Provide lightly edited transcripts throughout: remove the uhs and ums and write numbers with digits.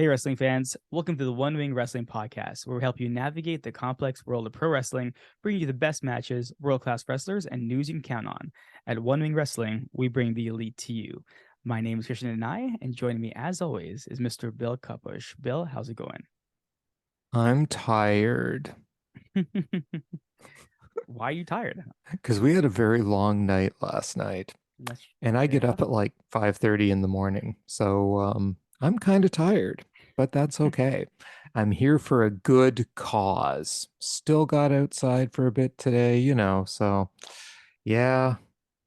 Hey, wrestling fans. Welcome to the One Wing Wrestling Podcast, where we help you navigate the complex world of pro wrestling, bringing you the best matches, world class wrestlers, and news you can count on. At One Wing Wrestling, we bring the elite to you. My name is Krishna Dhanai, and joining me, as always, is Mr. Bill Cupush. Bill, how's it going? I'm tired Why are you tired? because we had a very long night last night, That's and I get fair up enough. at like 5:30 in the morning. So I'm kind of tired, but that's okay. I'm here for a good cause. Still got outside for a bit today, so yeah,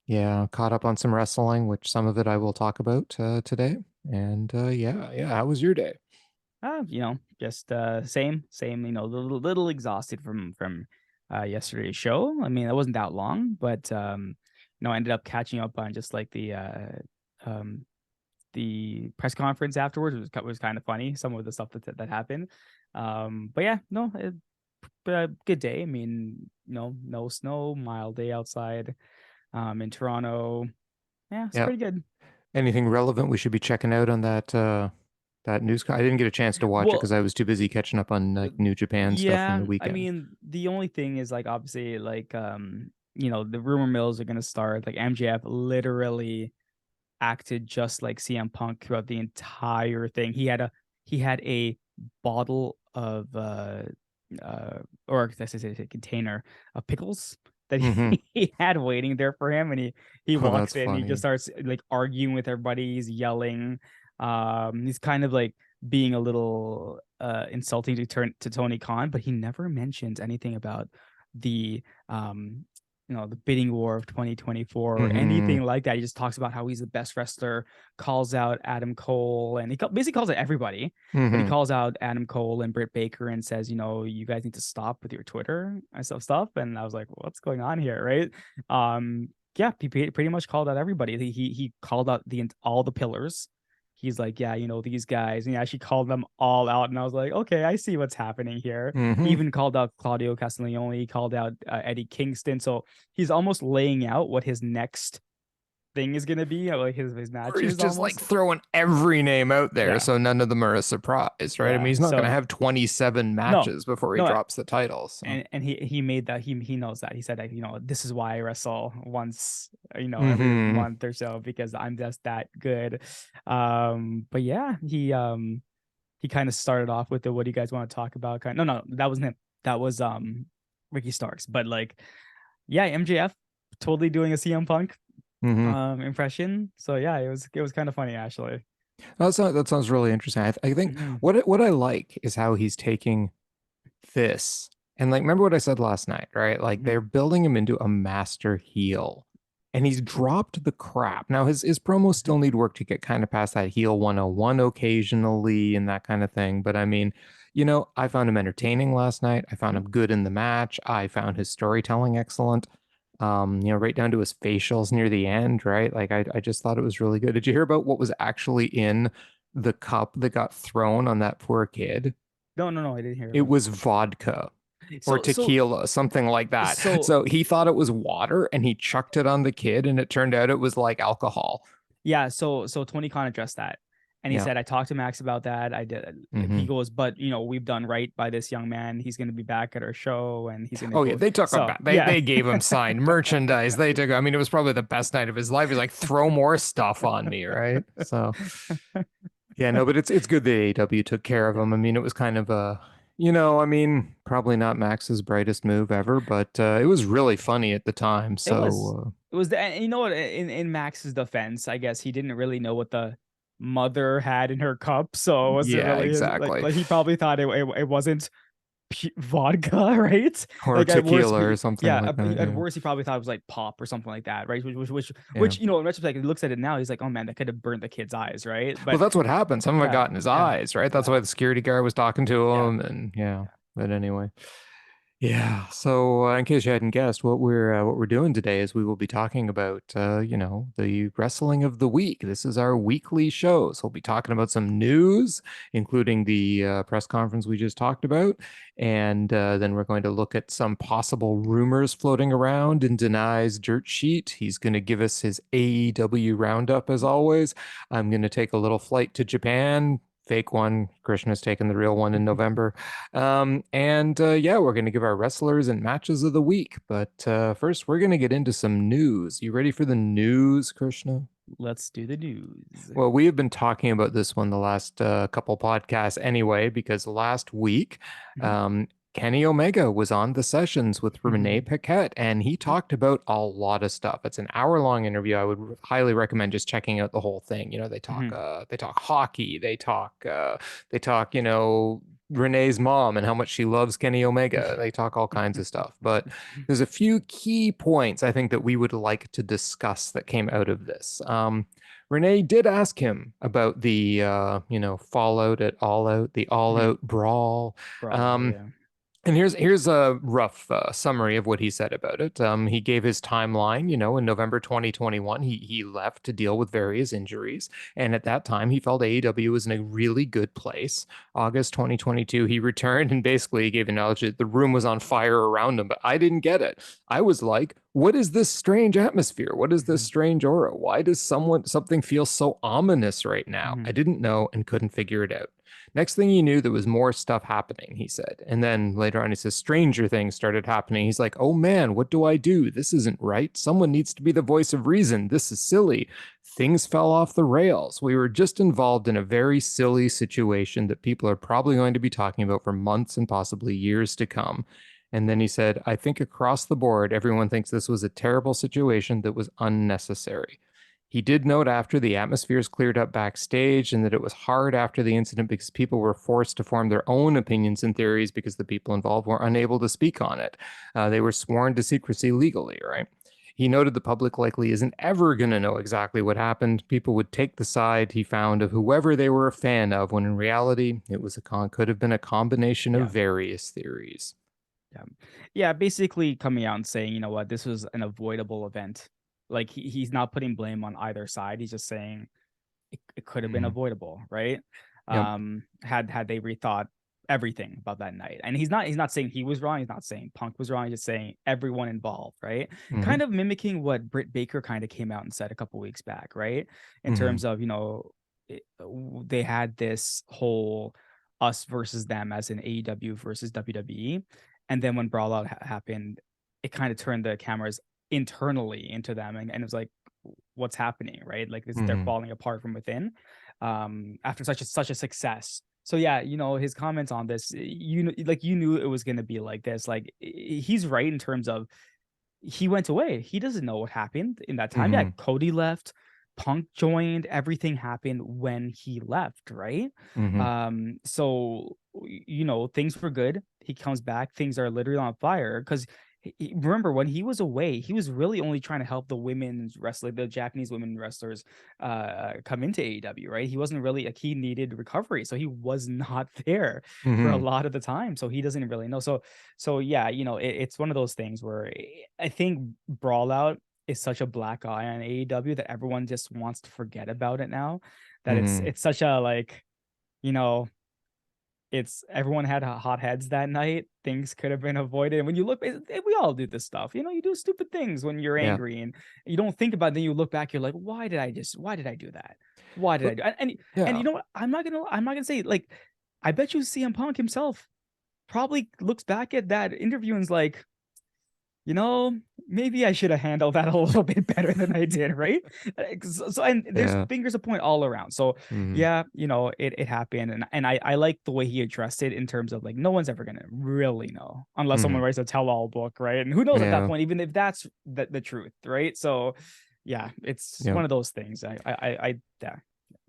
yeah, caught up on some wrestling, which some of it I will talk about today. And yeah, how was your day? Just same, little exhausted from yesterday's show. I mean, it wasn't that long, but I ended up catching up on just like um the press conference afterwards. It was kind of funny, some of the stuff that happened. But yeah, no, good day. I mean, no snow, mild day outside. In Toronto. Yeah, it's Yeah, pretty good. anything relevant we should be checking out on that news? I didn't get a chance to watch it Well, because I was too busy catching up on like New Japan stuff from yeah, the I weekend. mean, the only thing is like obviously like the rumor mills are gonna start. Like MJF literally acted just like CM Punk throughout the entire thing. He had a bottle of or I say a container of pickles that Hmm. he had waiting there for him, and he Oh, that's walks in, he just funny. starts like arguing with everybody, he's yelling. He's kind of like being a little insulting to Tony Khan, but he never mentions anything about the the bidding war of 2024 or anything Hmm. like that. He just talks about how he's the best wrestler, calls out Adam Cole, and basically calls out everybody, but he Hmm. calls out Adam Cole and Britt Baker and says, you guys need to stop with your Twitter and stuff. And I was like, what's going on here, right? Yeah, he pretty much called out everybody. He called out all the pillars. He's like, yeah, these guys, and he actually called them all out. And I was like, okay, I see what's happening here. He Hmm. even called out Claudio Castagnoli, he called out Eddie Kingston. So he's almost laying out what his next thing is going to be, like his Or he's matches just like almost. throwing every name out there, Yeah. so none of them are a surprise, right? I mean, Yeah. he's not going to So have 27 no, matches before he no, drops the title. So, and he made that, he knows that. He said that, this is why I wrestle once, every hmm. month or so, because I'm just that good. But yeah, he kind of started off with the, what do you guys want to talk about? No, that wasn't him. That was Ricky Starks. But like, yeah, MJF totally doing a CM Punk Hmm. impression. So yeah, it was kind of funny actually. That sounds really interesting. I think Mhm. what I like is how he's taking this. And like, remember what I said last night, right? Like Mhm. they're building him into a master heel. And he's dropped the crap. Now his promos still need work to get kind of past that heel 101 occasionally and that kind of thing. But I mean, I found him entertaining last night. I found him good in the match. I found his storytelling excellent. Right down to his facials near the end, right? Like I just thought it was really good. Did you hear about what was actually in the cup that got thrown on that poor kid? No, I didn't hear It about was that. vodka or So so tequila, something like that. so So he thought it was water and he chucked it on the kid, and it turned out it was like alcohol. yeah, so Tony Khan addressed that. And he Yeah. said, I talked to Max about that. I did. He Hmm. goes, but we've done right by this young man. He's going to be back at our show, and he's going to Oh yeah, go. they took him So back. They yeah. they gave him signed merchandise. They took. I mean, it was probably the best night of his life. He's like, throw more stuff on me, right? So yeah, no, but it's good that AEW took care of Yeah. him. I mean, it was kind of a, I mean, probably not Max's brightest move ever, but it was really funny at the time. It was. So It was and you know what? In Max's defense, I guess he didn't really know what the mother had in her cup, so it wasn't yeah, really exactly. like he probably thought it wasn't vodka, right? Or Like at worst, tequila or something like that. at Yeah. worst he probably thought it was like pop or something like that, right? Yeah. Which in retrospect, he looks at it now, he's like, oh man, that could have burnt the kid's eyes, right? Well, But that's what happened. Some of it yeah, got in his yeah, eyes, right? That's yeah, why the security guard was talking to yeah, him, and yeah. yeah. But anyway, yeah. So, in case you hadn't guessed, what we're doing today is we will be talking about, the wrestling of the week. This is our weekly show, so we'll be talking about some news, including the press conference we just talked about, and then we're going to look at some possible rumors floating around in Dhanai's dirt sheet. He's going to give us his AEW roundup as always. I'm going to take a little flight to Japan fake one. Krishna's taking the real one in November. Yeah, we're going to give our wrestlers and matches of the week. But first, we're going to get into some news. You ready for the news, Krishna? Let's do the news. Well, we have been talking about this one the last couple podcasts anyway, because last week, Mhm, um, Kenny Omega was on the sessions with Renee mhm, Paquette, and he mhm, talked about a lot of stuff. It's an hour-long interview. I would highly recommend just checking out the whole thing. You know, mhm, they talk hockey, they talk, Renee's mom and how much she loves Kenny Omega. They talk all kinds of stuff. But there's a few key points I think that we would like to discuss that came out of this. Renee did ask him about the fallout at All Out, the All mhm. Out brawl. Brawl, Um, yeah. and here's a rough summary of what he said about it. He gave his timeline. In November 2021, he left to deal with various injuries, and at that time, he felt AEW was in a really good place. August 2022, he returned and basically gave an analogy that the room was on fire around him, but I didn't get it. I was like, "What is this strange atmosphere? What is this Mhm, strange aura? Why does something feel so ominous right now?" I mhm, didn't know and couldn't figure it out. Next thing you knew, there was more stuff happening, he said. And then later on, he says, stranger things started happening. He's like, oh man, what do I do? This isn't right. Someone needs to be the voice of reason. This is silly. Things fell off the rails. We were just involved in a very silly situation that people are probably going to be talking about for months and possibly years to come. And then he said, I think across the board, everyone thinks this was a terrible situation that was unnecessary. He did note after the atmospheres cleared up backstage and that it was hard after the incident because people were forced to form their own opinions and theories because the people involved were unable to speak on it. They were sworn to secrecy legally, right? He noted the public likely isn't ever going to know exactly what happened. People would take the side he found of whoever they were a fan of, when in reality, it was could have been a combination of yeah. various theories. Yeah. Yeah, basically coming out and saying, you know what, this was an avoidable event. Like he's not putting blame on either side. He's just saying it could have been Mm-hmm. avoidable, right? Yep. Had they rethought everything about that night. And he's not saying he was wrong, he's not saying Punk was wrong, he's just saying everyone involved, right? Mm-hmm. Kind of mimicking what Britt Baker kind of came out and said a couple weeks back, right? In Mm-hmm. terms of, they had this whole us versus them as in AEW versus WWE. And then when Brawl Out happened, it kind of turned the cameras internally into them, and it was like, what's happening, right? Like they're Mm-hmm. falling apart from within after such a success. So yeah, his comments on this, you knew it was going to be like this. Like he's right in terms of he went away. He doesn't know what happened in that time. Yeah, Mm-hmm. Cody left, Punk joined, everything happened when he left, right? Mm-hmm. So things were good. He comes back, things are literally on fire because remember when he was away, he was really only trying to help the women's wrestling, the Japanese women wrestlers come into AEW, right? He wasn't really like he needed recovery, so he was not there for a Mm-hmm. lot of the time. So he doesn't really know. So yeah, it's one of those things where I think Brawl Out is such a black eye on AEW that everyone just wants to forget about it now. That it's Mm-hmm. it's such a like, you know, it's everyone had hot heads that night. Things could have been avoided. And when you look, we all do this stuff. You do stupid things when you're Yeah. angry and you don't think about it. Then you look back, you're like, why did I do that? Why did I But do? And yeah. you know what? I'm not gonna say like, I bet you CM Punk himself probably looks back at that interview and is like, you know, maybe I should have handled that a little bit better than I did, right? And there's Yeah. fingers to point all around. So Mm-hmm. yeah, it happened, and I like the way he addressed it in terms of like no one's ever gonna really know unless someone Mm-hmm. writes a tell-all book, right? And who knows at that Yeah. point, even if that's the truth, right? So yeah, it's Yeah. one of those things. Yeah.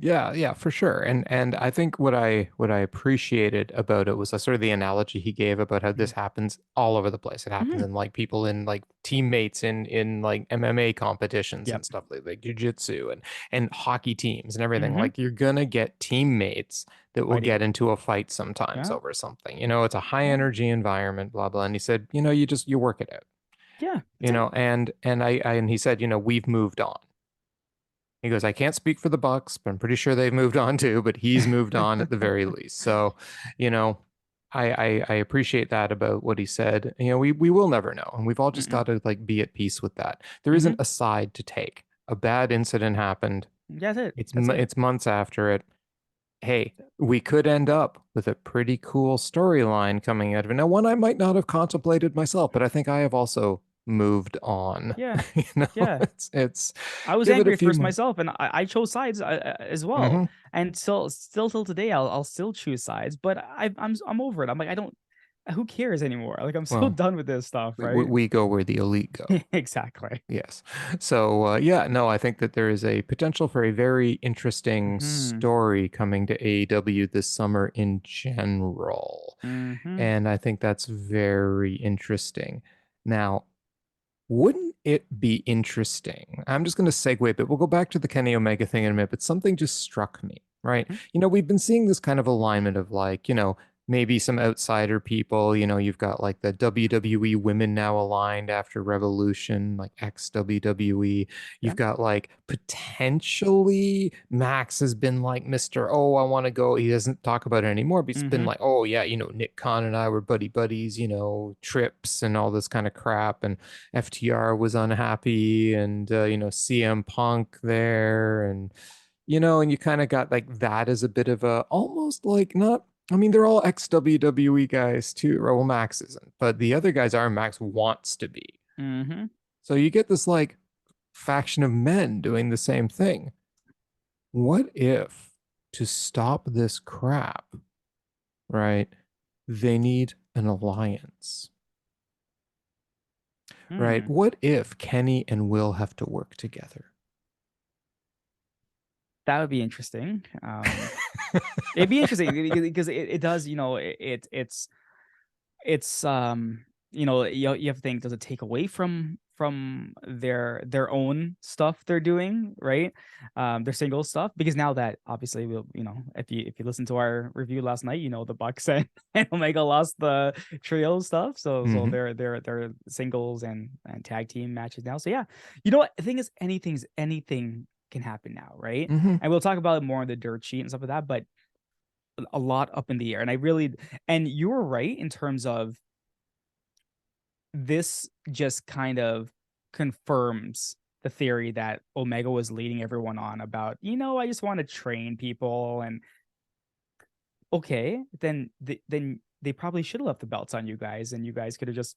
Yeah, yeah, for sure. And I think what I appreciated about it was sort of the analogy he gave about how this Mhm. happens all over the place. It happens Mhm. in like people in like teammates in like MMA competitions Yep. and stuff like jiu-jitsu and hockey teams and everything. Hmm. Like you're gonna get teammates that will Fighting. get into a fight sometimes Yeah. over something. It's a high Yeah. energy environment, blah blah. And he said, you work it out. Yeah. That's it. And he said, we've moved on. He goes, I can't speak for the Bucks, but I'm pretty sure they've moved on too, but he's moved on at the very least. So, you know, I appreciate that about what he said. We will never know. And we've all just got Mm-mm. to like be at peace with that. There Hmm. isn't a side to take. A bad incident happened. That's it. It's That's it. it's months after it. hey, we could end up with a pretty cool storyline coming out of it. Now, one I might not have contemplated myself, but I think I have also moved on. Yeah, You know, yeah. it's I was give it a angry at few first months. myself, and I chose sides as well. Hmm. And still till today, I'll still choose sides. But I'm over it. I'm like, I don't. Who cares anymore? Like, I'm so Well, done with this stuff, we, right? we go where the elite go. Exactly. Yes. So, yeah, no, I think that there is a potential for a very interesting Hmm. story coming to AEW this summer in general. Hmm. And I think that's very interesting. Now, wouldn't it be interesting? I'm just going to segue, but we'll go back to the Kenny Omega thing in a minute. But something just struck me, right? Hmm. We've been seeing this kind of alignment of like, maybe some outsider people. You've got like the WWE women now aligned after Revolution, like ex WWE. Yeah. You've got like potentially Max has been like Mr. Oh, I want to go. He doesn't talk about it anymore, but he's been Hmm. like, oh, yeah, Nick Khan and I were buddies, trips and all this kind of crap. And FTR was unhappy and CM Punk there and you kind of got like that as a bit of a almost like not I mean they're all ex WWE guys too. Well, Max isn't, but the other guys are Max wants to be. Hmm. So you get this like faction of men doing the same thing. What if to stop this crap, right? They need an alliance, right? Hmm. What if Kenny and Will have to work together? That would be interesting. It'd be interesting because it does, it's you have to think, does it take away from their own stuff they're doing, right? Their single stuff, because now that obviously we'll, if you listen to our review last night, the Bucks and Omega lost the trio stuff, so Hmm. they're singles and tag team matches now. So yeah, you know what, the thing is, anything can happen now, right? Hmm. And we'll talk about it more on the dirt sheet and stuff like that, but a lot up in the air. And you were right in terms of, this just kind of confirms the theory that Omega was leading everyone on about, I just want to train people. And okay, then they probably should have left the belts on you guys, and you guys could have just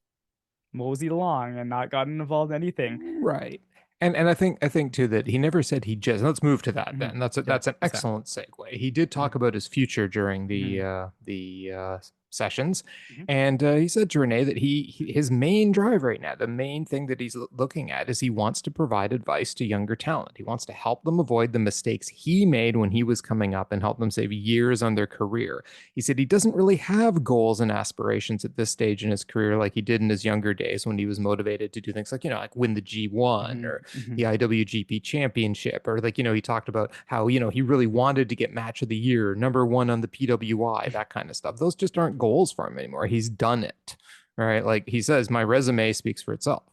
moseyed along and not gotten involved in anything. Right. And I think too that he never said he just let's move to that Mhm. then. That's Yeah, that's an what's that? excellent segue. He did Mhm. talk about his future during Mhm. the sessions. Mhm. And he said to Renee that his main drive right now, the main thing that he's looking at is he wants to provide advice to younger talent. He wants to help them avoid the mistakes he made when he was coming up and help them save years on their career. He said he doesn't really have goals and aspirations at this stage in his career like he did in his younger days when he was motivated to do things like, like win the G1 Mhm. or Mhm. the IWGP championship, or like, he talked about how, he really wanted to get match of the year, number one on the PWI, that kind of stuff. Those just aren't goals for him anymore. He's done it. Right. Like he says, my resume speaks for itself.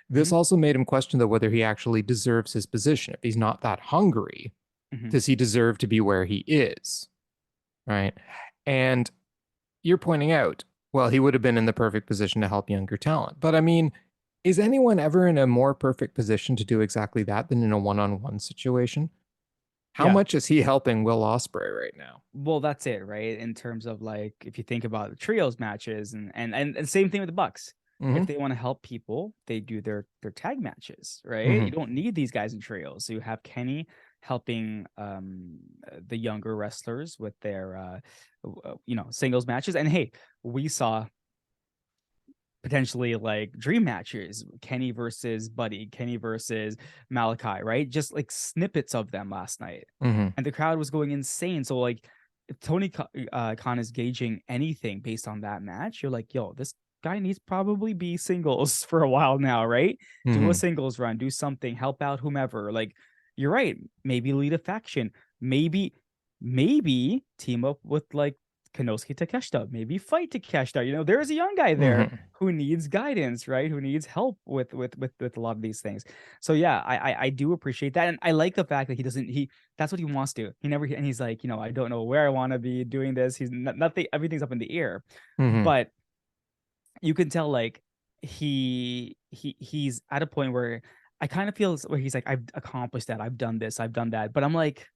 This Mhm. also made him question though whether he actually deserves his position. If he's not that hungry, Mhm. does he deserve to be where he is? Right. And you're pointing out, well, he would have been in the perfect position to help younger talent. But I mean, is anyone ever in a more perfect position to do exactly that than in a one-on-one situation? How Yeah. much is he helping Will Ospreay right now? Well, that's it, right? In terms of, like, if you think about the trios matches, and same thing with the Bucks. If Hmm. they want to help people, they do their tag matches, right? You Hmm. don't need these guys in trios. So you have Kenny helping the younger wrestlers with their singles matches. And hey, we saw potentially like dream matches, Kenny versus Buddy, Kenny versus Malachi, right? Just like snippets of them last night, Hmm. and the crowd was going insane. So like, if Tony Khan is gauging anything based on that match, you're like, yo, this guy needs probably be singles for a while now, right? Do a Hmm. singles run, do something, help out whomever. Like, you're right, maybe lead a faction, maybe team up with like Kanosuke Takeshita, maybe fight Takeshita. There's a young guy there Hmm. who needs guidance, right? Who needs help with a lot of these things. So yeah, I do appreciate that, and I like the fact that he doesn't he that's what he wants to. He never and he's like, I don't know where I want to be doing this. He's nothing. Everything's up in the air, Hmm. but you can tell, like, he's at a point where I kind of feel where he's like, I've accomplished that, I've done this, I've done that, but I'm like,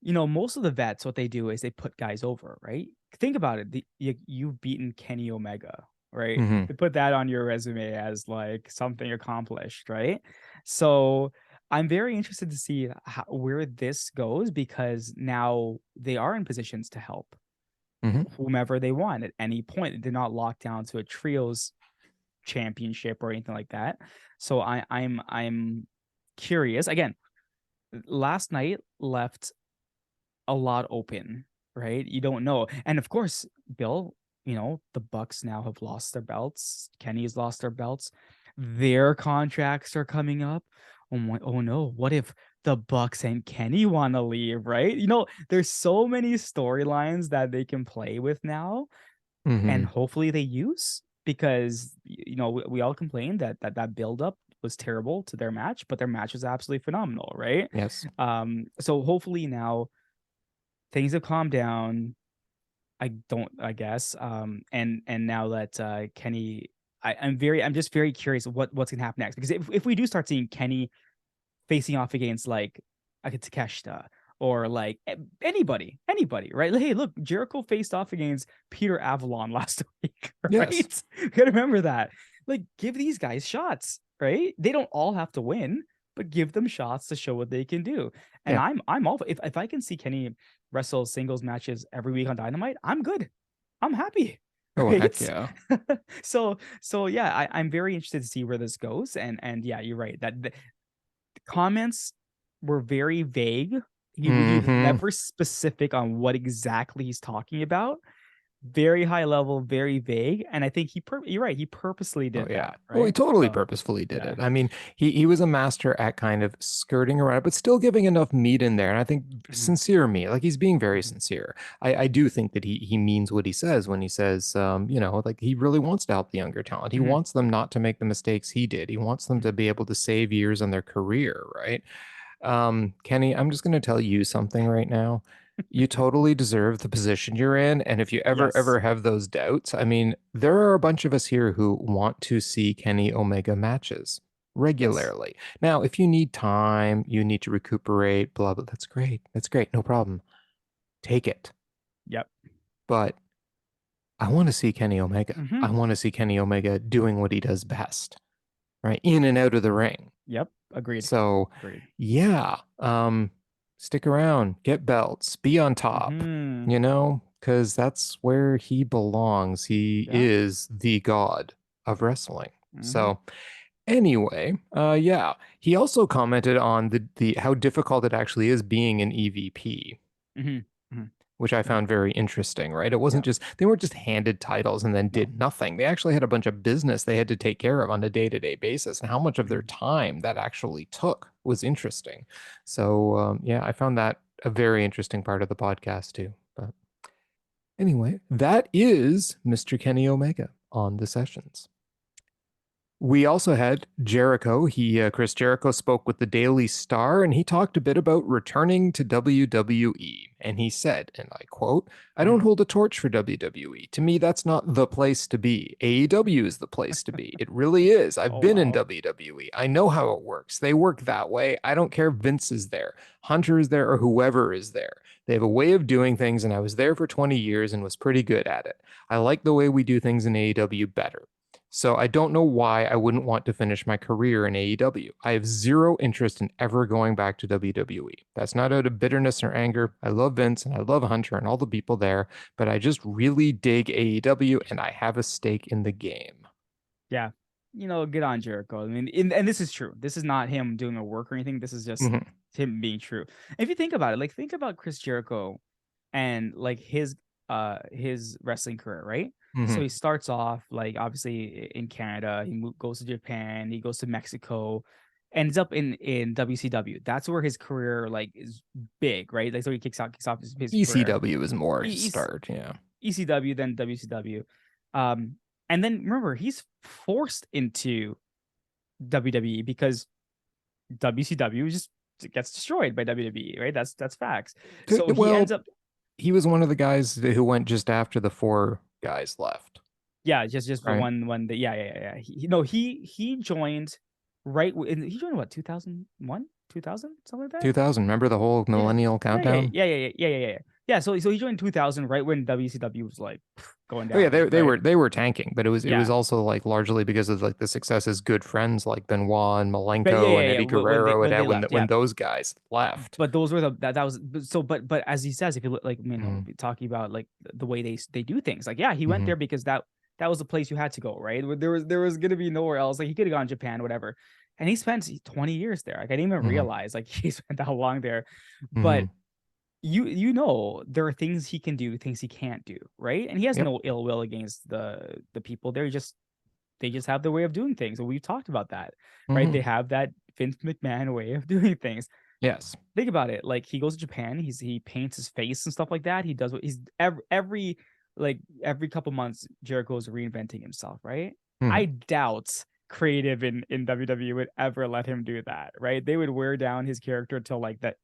most of the vets, what they do is they put guys over, right? Think about it. You've beaten Kenny Omega, right? Mm-hmm. They put that on your resume as like something accomplished, right? So I'm very interested to see where this goes, because now they are in positions to help Mm-hmm. whomever they want at any point. They're not locked down to a trios championship or anything like that. So I'm curious. Again, last night left a lot open, right? You don't know. And of course, Bill, the Bucks now have lost their belts. Kenny's lost their belts. Their contracts are coming up. Oh no, what if the Bucks and Kenny want to leave, right? There's so many storylines that they can play with now, and Mm-hmm. hopefully they use, because we all complained that build up was terrible to their match, but their match was absolutely phenomenal, right? Yes. So hopefully now things have calmed down. I guess. And now that Kenny, I'm just very curious what's gonna happen next, because if we do start seeing Kenny facing off against like a Takeshita, or like anybody, right? Like, hey, look, Jericho faced off against Peter Avalon last week, Yes. right? You gotta remember that. Like, give these guys shots, right? They don't all have to win, but give them shots to show what they can do. And Yeah. I'm all, if I can see Kenny wrestle singles matches every week on Dynamite, I'm good. I'm happy. Oh, heck Right. yeah. So yeah, I'm very interested to see where this goes. And yeah, you're right. That the comments were very vague. He was Mm-hmm. never specific on what exactly he's talking about. Very high level, very vague. And I think you're right. He purposely Oh did yeah. that, Well, he right? totally So purposefully did yeah. it. I mean, he was a master at kind of skirting around, but still giving enough meat in there. And I think Mhm, sincere meat, like he's being very mhm, sincere. I do think that he means what he says when he says, like he really wants to help the younger talent. He mhm, wants them not to make the mistakes he did. He wants them to mhm. be able to save years on their career, right? Kenny, I'm just going to tell you something right now. You totally deserve the position you're in. And if you ever Yes. have those doubts, I mean, there are a bunch of us here who want to see Kenny Omega matches Yes. regularly. Now, if you need time, you need to recuperate, blah, blah, that's great. That's great. No problem. Take it. Yep. But I want to see Kenny Omega. I Hmm. want to see Kenny Omega doing what he does best, right? In and out of the ring. Yep. Agreed. So, Agreed. yeah, stick around, get belts, be on top, Hmm. because that's where he belongs. He Yeah. is the god of wrestling. Hmm. So, anyway, yeah, he also commented on the how difficult it actually is being an EVP, Hmm. Hmm. which I Hmm. found very interesting, right? It wasn't Yeah. just, they weren't just handed titles and then No. did nothing. They actually had a bunch of business they had to take care of on a day-to-day basis, and how much of their Mhm. time that actually took was interesting. So, yeah, I found that a very interesting part of the podcast too. But anyway, that is Mr. Kenny Omega on the sessions. We also had Jericho. Chris Jericho spoke with the Daily Star, and he talked a bit about returning to WWE. And he said, and I quote, "I don't Mhm. hold a torch for WWE. To me, that's not the place to be. AEW is the place to be. It really is. I've Oh been in wow. WWE. I know how it works. They work that way. I don't care if Vince is there, Hunter is there, or whoever is there. They have a way of doing things, and I was there for 20 years and was pretty good at it. I like the way we do things in AEW better. So I don't know why I wouldn't want to finish my career in AEW. I have zero interest in ever going back to WWE. That's not out of bitterness or anger. I love Vince and I love Hunter and all the people there, but I just really dig AEW and I have a stake in the game." Yeah. Good on Jericho. I mean, and this is true. This is not him doing a work or anything. This is just Mm-hmm. him being true. If you think about it, like think about Chris Jericho and like his wrestling career, right? So Mm-hmm. he starts off like obviously in Canada, goes to Japan, he goes to Mexico, ends up in WCW. That's where his career like is big, right? Like so he kicks off his career. ECW is more his He's start, yeah. ECW, then WCW. Um, and then remember, he's forced into WWE because WCW just gets destroyed by WWE, right? That's facts. So he ends Well, up, he was one of the guys who went just after the four guys left, yeah, just the right? one that, yeah. No, he joined right he joined what, 2001? 2000, something like that. 2000. Remember the whole Yeah, millennial yeah, yeah, countdown? yeah, yeah, yeah, yeah, yeah, yeah. Yeah, so he joined 2000 right when WCW was like going Oh yeah, down, they right? were tanking, but it was Yeah, also like largely because of like the success as good friends like Benoit and but yeah, Malenko yeah, and yeah. Eddie When they Guerrero and when that they left, when yeah. those guys left. But those were that was so. But as he says, if you look like Mm-hmm. talking about like the way they do things, like yeah, he went Mm-hmm. there because that was the place you had to go, right? There was gonna be nowhere else. Like he could have gone to Japan, whatever. And he spent 20 years there. Like I didn't even Mm-hmm. realize like he spent that long there. Mm-hmm. But you know there are things he can do, things he can't do, right? And he has Yep. no ill will against the people there. They just have their way of doing things, and we've talked about that, right? Mm-hmm. They have that Vince McMahon way of doing things. Yes. Think about it. Like he goes to Japan, he paints his face and stuff like that. He does what he's every couple months, Jericho's reinventing himself, right? Mm-hmm. I doubt creative in WWE would ever let him do that, right? They would wear down his character till like that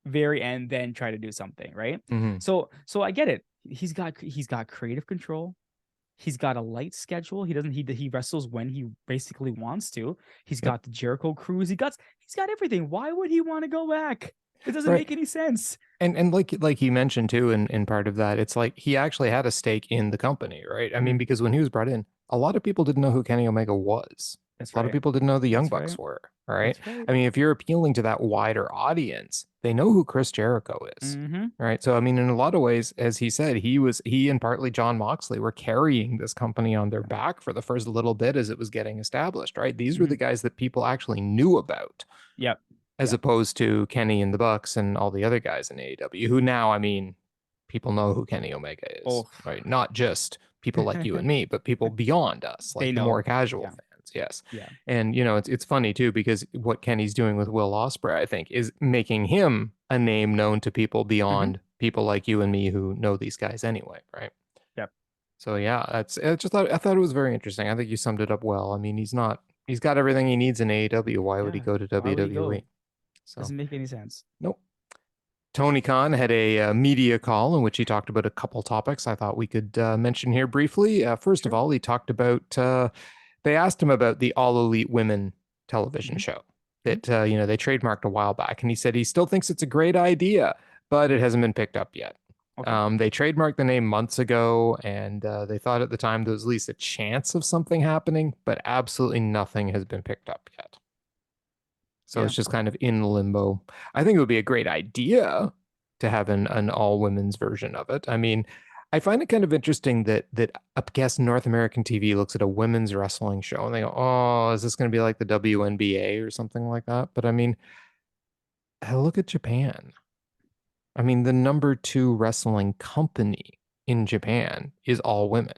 very end, then try to do something, right? Mm-hmm. So I get it. He's got creative control. He's got a light schedule. He wrestles when he basically wants to. He's Yep. got the Jericho cruise. He's got everything. Why would he want to go back? It doesn't Right. make any sense. And like you mentioned too, in part of that, it's like he actually had a stake in the company, right? I mean, Mhm. because when he was brought in, a lot of people didn't know who Kenny Omega was. That's A lot of right. people didn't know the Young That's Bucks right. were, all right? That's right. I mean, if you're appealing to that wider audience, they know who Chris Jericho is, Mm-hmm. right? So I mean, in a lot of ways, as he said, he and partly John Moxley were carrying this company on their Yeah. back for the first little bit as it was getting established, right? These were Mm-hmm. the guys that people actually knew about Yep. as Yep. opposed to Kenny and the Bucks and all the other guys in AEW, who now, I mean, people know who Kenny Omega is, Oh, right? Not just people like you and me, but people beyond us, they like the more know. casual Yeah. fans. Yes. Yeah. And it's funny too, because what Kenny's doing with Will Ospreay, I think, is making him a name known to people Mm-hmm. beyond people like you and me who know these guys anyway, right? Yep. So yeah, I thought it was very interesting. I think you summed it up well. I mean, he's got everything he needs in AEW. Why would he Yeah. go to Why would he WWE? go? So Doesn't make any sense. nope. Tony Khan had a media call in which he talked about a couple topics I thought we could mention here briefly. First of Sure. all, he talked about, they asked him about the All Elite Women television Mm-hmm. show Mm-hmm. that, they trademarked a while back. And he said he still thinks it's a great idea, but it hasn't been picked up yet. Okay. They trademarked the name months ago, and they thought at the time there was at least a chance of something happening, but absolutely nothing has been picked up yet. So Yeah. it's just kind of in limbo. I think it would be a great idea to have an all women's version of it. I mean, I find it kind of interesting that I guess North American TV looks at a women's wrestling show and they go, "Oh, is this going to be like the WNBA or something like that?" But I mean, look at Japan. I mean, the number two wrestling company in Japan is all women.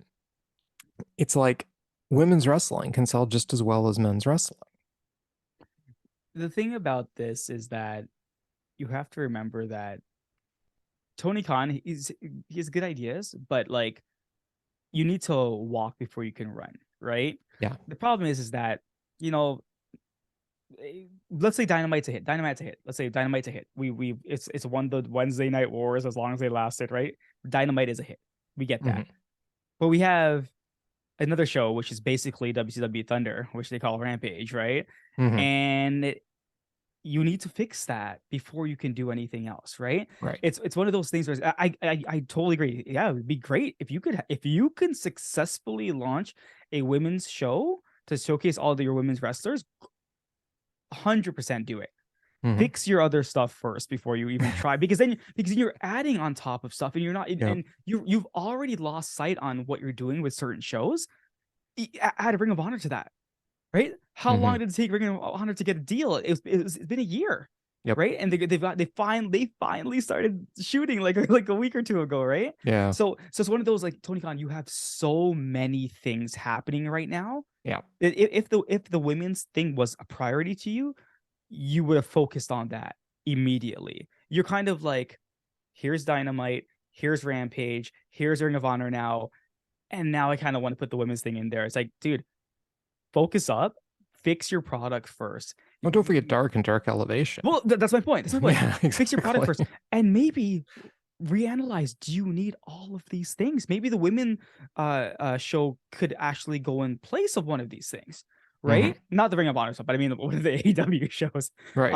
It's like women's wrestling can sell just as well as men's wrestling. The thing about this is that you have to remember that Tony Khan, he has good ideas, but like you need to walk before you can run, right? Yeah. The problem is that you know, let's say Dynamite's a hit. Dynamite's a hit. Let's say Dynamite's a hit. It's one of the Wednesday night wars as long as they lasted, right? Dynamite is a hit. We get that, Hmm. but we have another show which is basically WCW Thunder, which they call Rampage, right? Hmm. And you need to fix that before you can do anything else, right? Right. It's one of those things where I totally agree. Yeah, it would be great if you can successfully launch a women's show to showcase all of your women's wrestlers. 100% do it. Hmm. Fix your other stuff first before you even try, because then you're adding on top of stuff and you're not Yep. and you've already lost sight on what you're doing with certain shows. Add Ring of Honor to that, right? How Hmm. long did it take Ring of Honor to get a deal? It's been a year, Yep. right? And they finally started shooting like a week or two ago, right? Yeah. So it's one of those, like, Tony Khan, you have so many things happening right now. Yeah. If the women's thing was a priority to you, you would have focused on that immediately. You're kind of like, here's Dynamite, here's Rampage, here's Ring of Honor now, and now I kind of want to put the women's thing in there. It's like, dude, focus up, fix your product first. Oh, don't forget Dark and Dark Elevation. Well, that's my point. That's my point. Yeah, Fix your product first, exactly. and maybe reanalyze, do you need all of these things? Maybe the women show could actually go in place of one of these things, Hmm. right? Not the Ring of Honor stuff, but I mean one of the AEW shows. Right.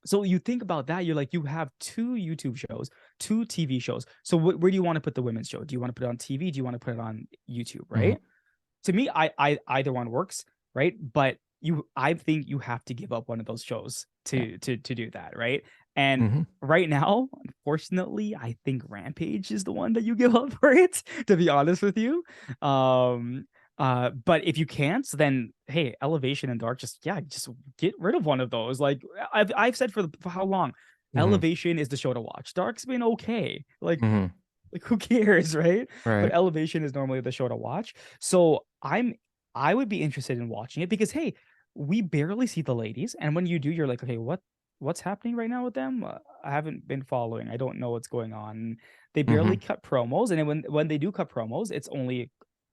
So you think about that, you're like, you have two YouTube shows, two TV shows. So where do you want to put the women's show? Do you want to put it on TV? Do you want to put it on YouTube? Mhm. Right? To me, I either one works, right? But I think you have to give up one of those shows Yeah. to do that, right? And Mhm. right now, unfortunately, I think Rampage is the one that you give up for it, to be honest with you. Um but if you can't, then hey, Elevation and Dark, just get rid of one of those. Like I've said for how long? Mhm. Elevation is the show to watch. Dark's been okay. Mhm. Like who cares, right? But Right. Elevation is normally the show to watch. So I would be interested in watching it because hey, we barely see the ladies, and when you do, you're like, okay, what's happening right now with them? I haven't been following. I don't know what's going on. They barely Mhm. cut promos, and then when they do cut promos, it's only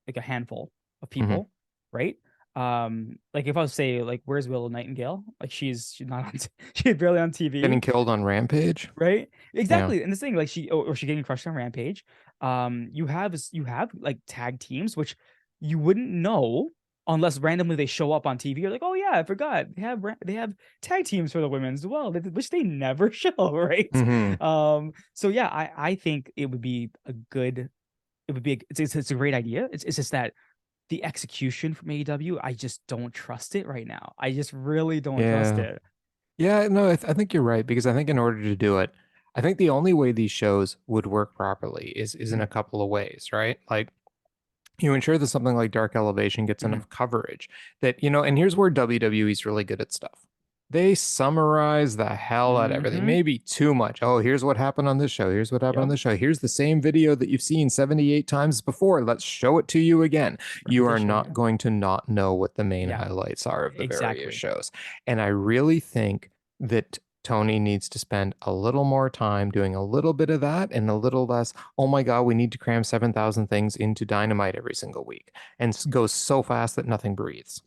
like a handful of Mhm. people, right? Like if I was say like, where's Willow Nightingale? Like she's not on, she's barely on Getting TV, killed on Rampage. right? Yeah. Exactly. And this thing, like or she getting crushed on Rampage. You have like tag teams, which you wouldn't know unless randomly they show up on TV. You're like, oh yeah, I forgot. They have tag teams for the women's as well, which they never show, right? Mhm. So yeah, I think it would be a good, it would be it's a great idea. It's just that the execution from AEW, I just don't trust it right now. I just really don't trust Yeah. it. Yeah, no, I think you're right because I think in order to do it, I think the only way these shows would work properly is in a Mhm, couple of ways, right? Like you ensure that something like Dark Elevation gets mhm, enough coverage that, and here's where WWE is really good at stuff. They summarize the hell out of everything, mhm. maybe too much. Oh, here's what happened on this show. Here's what happened on Yep, this show. Here's the same video that you've seen 78 times before. Let's show it to you again. You are repetition. not Yeah, going to not know what the main yeah, highlights are of the various exactly. shows. And I really think that Tony needs to spend a little more time doing a little bit of that and a little less, oh my God, we need to cram 7,000 things into Dynamite every single week and goes so fast that nothing breathes.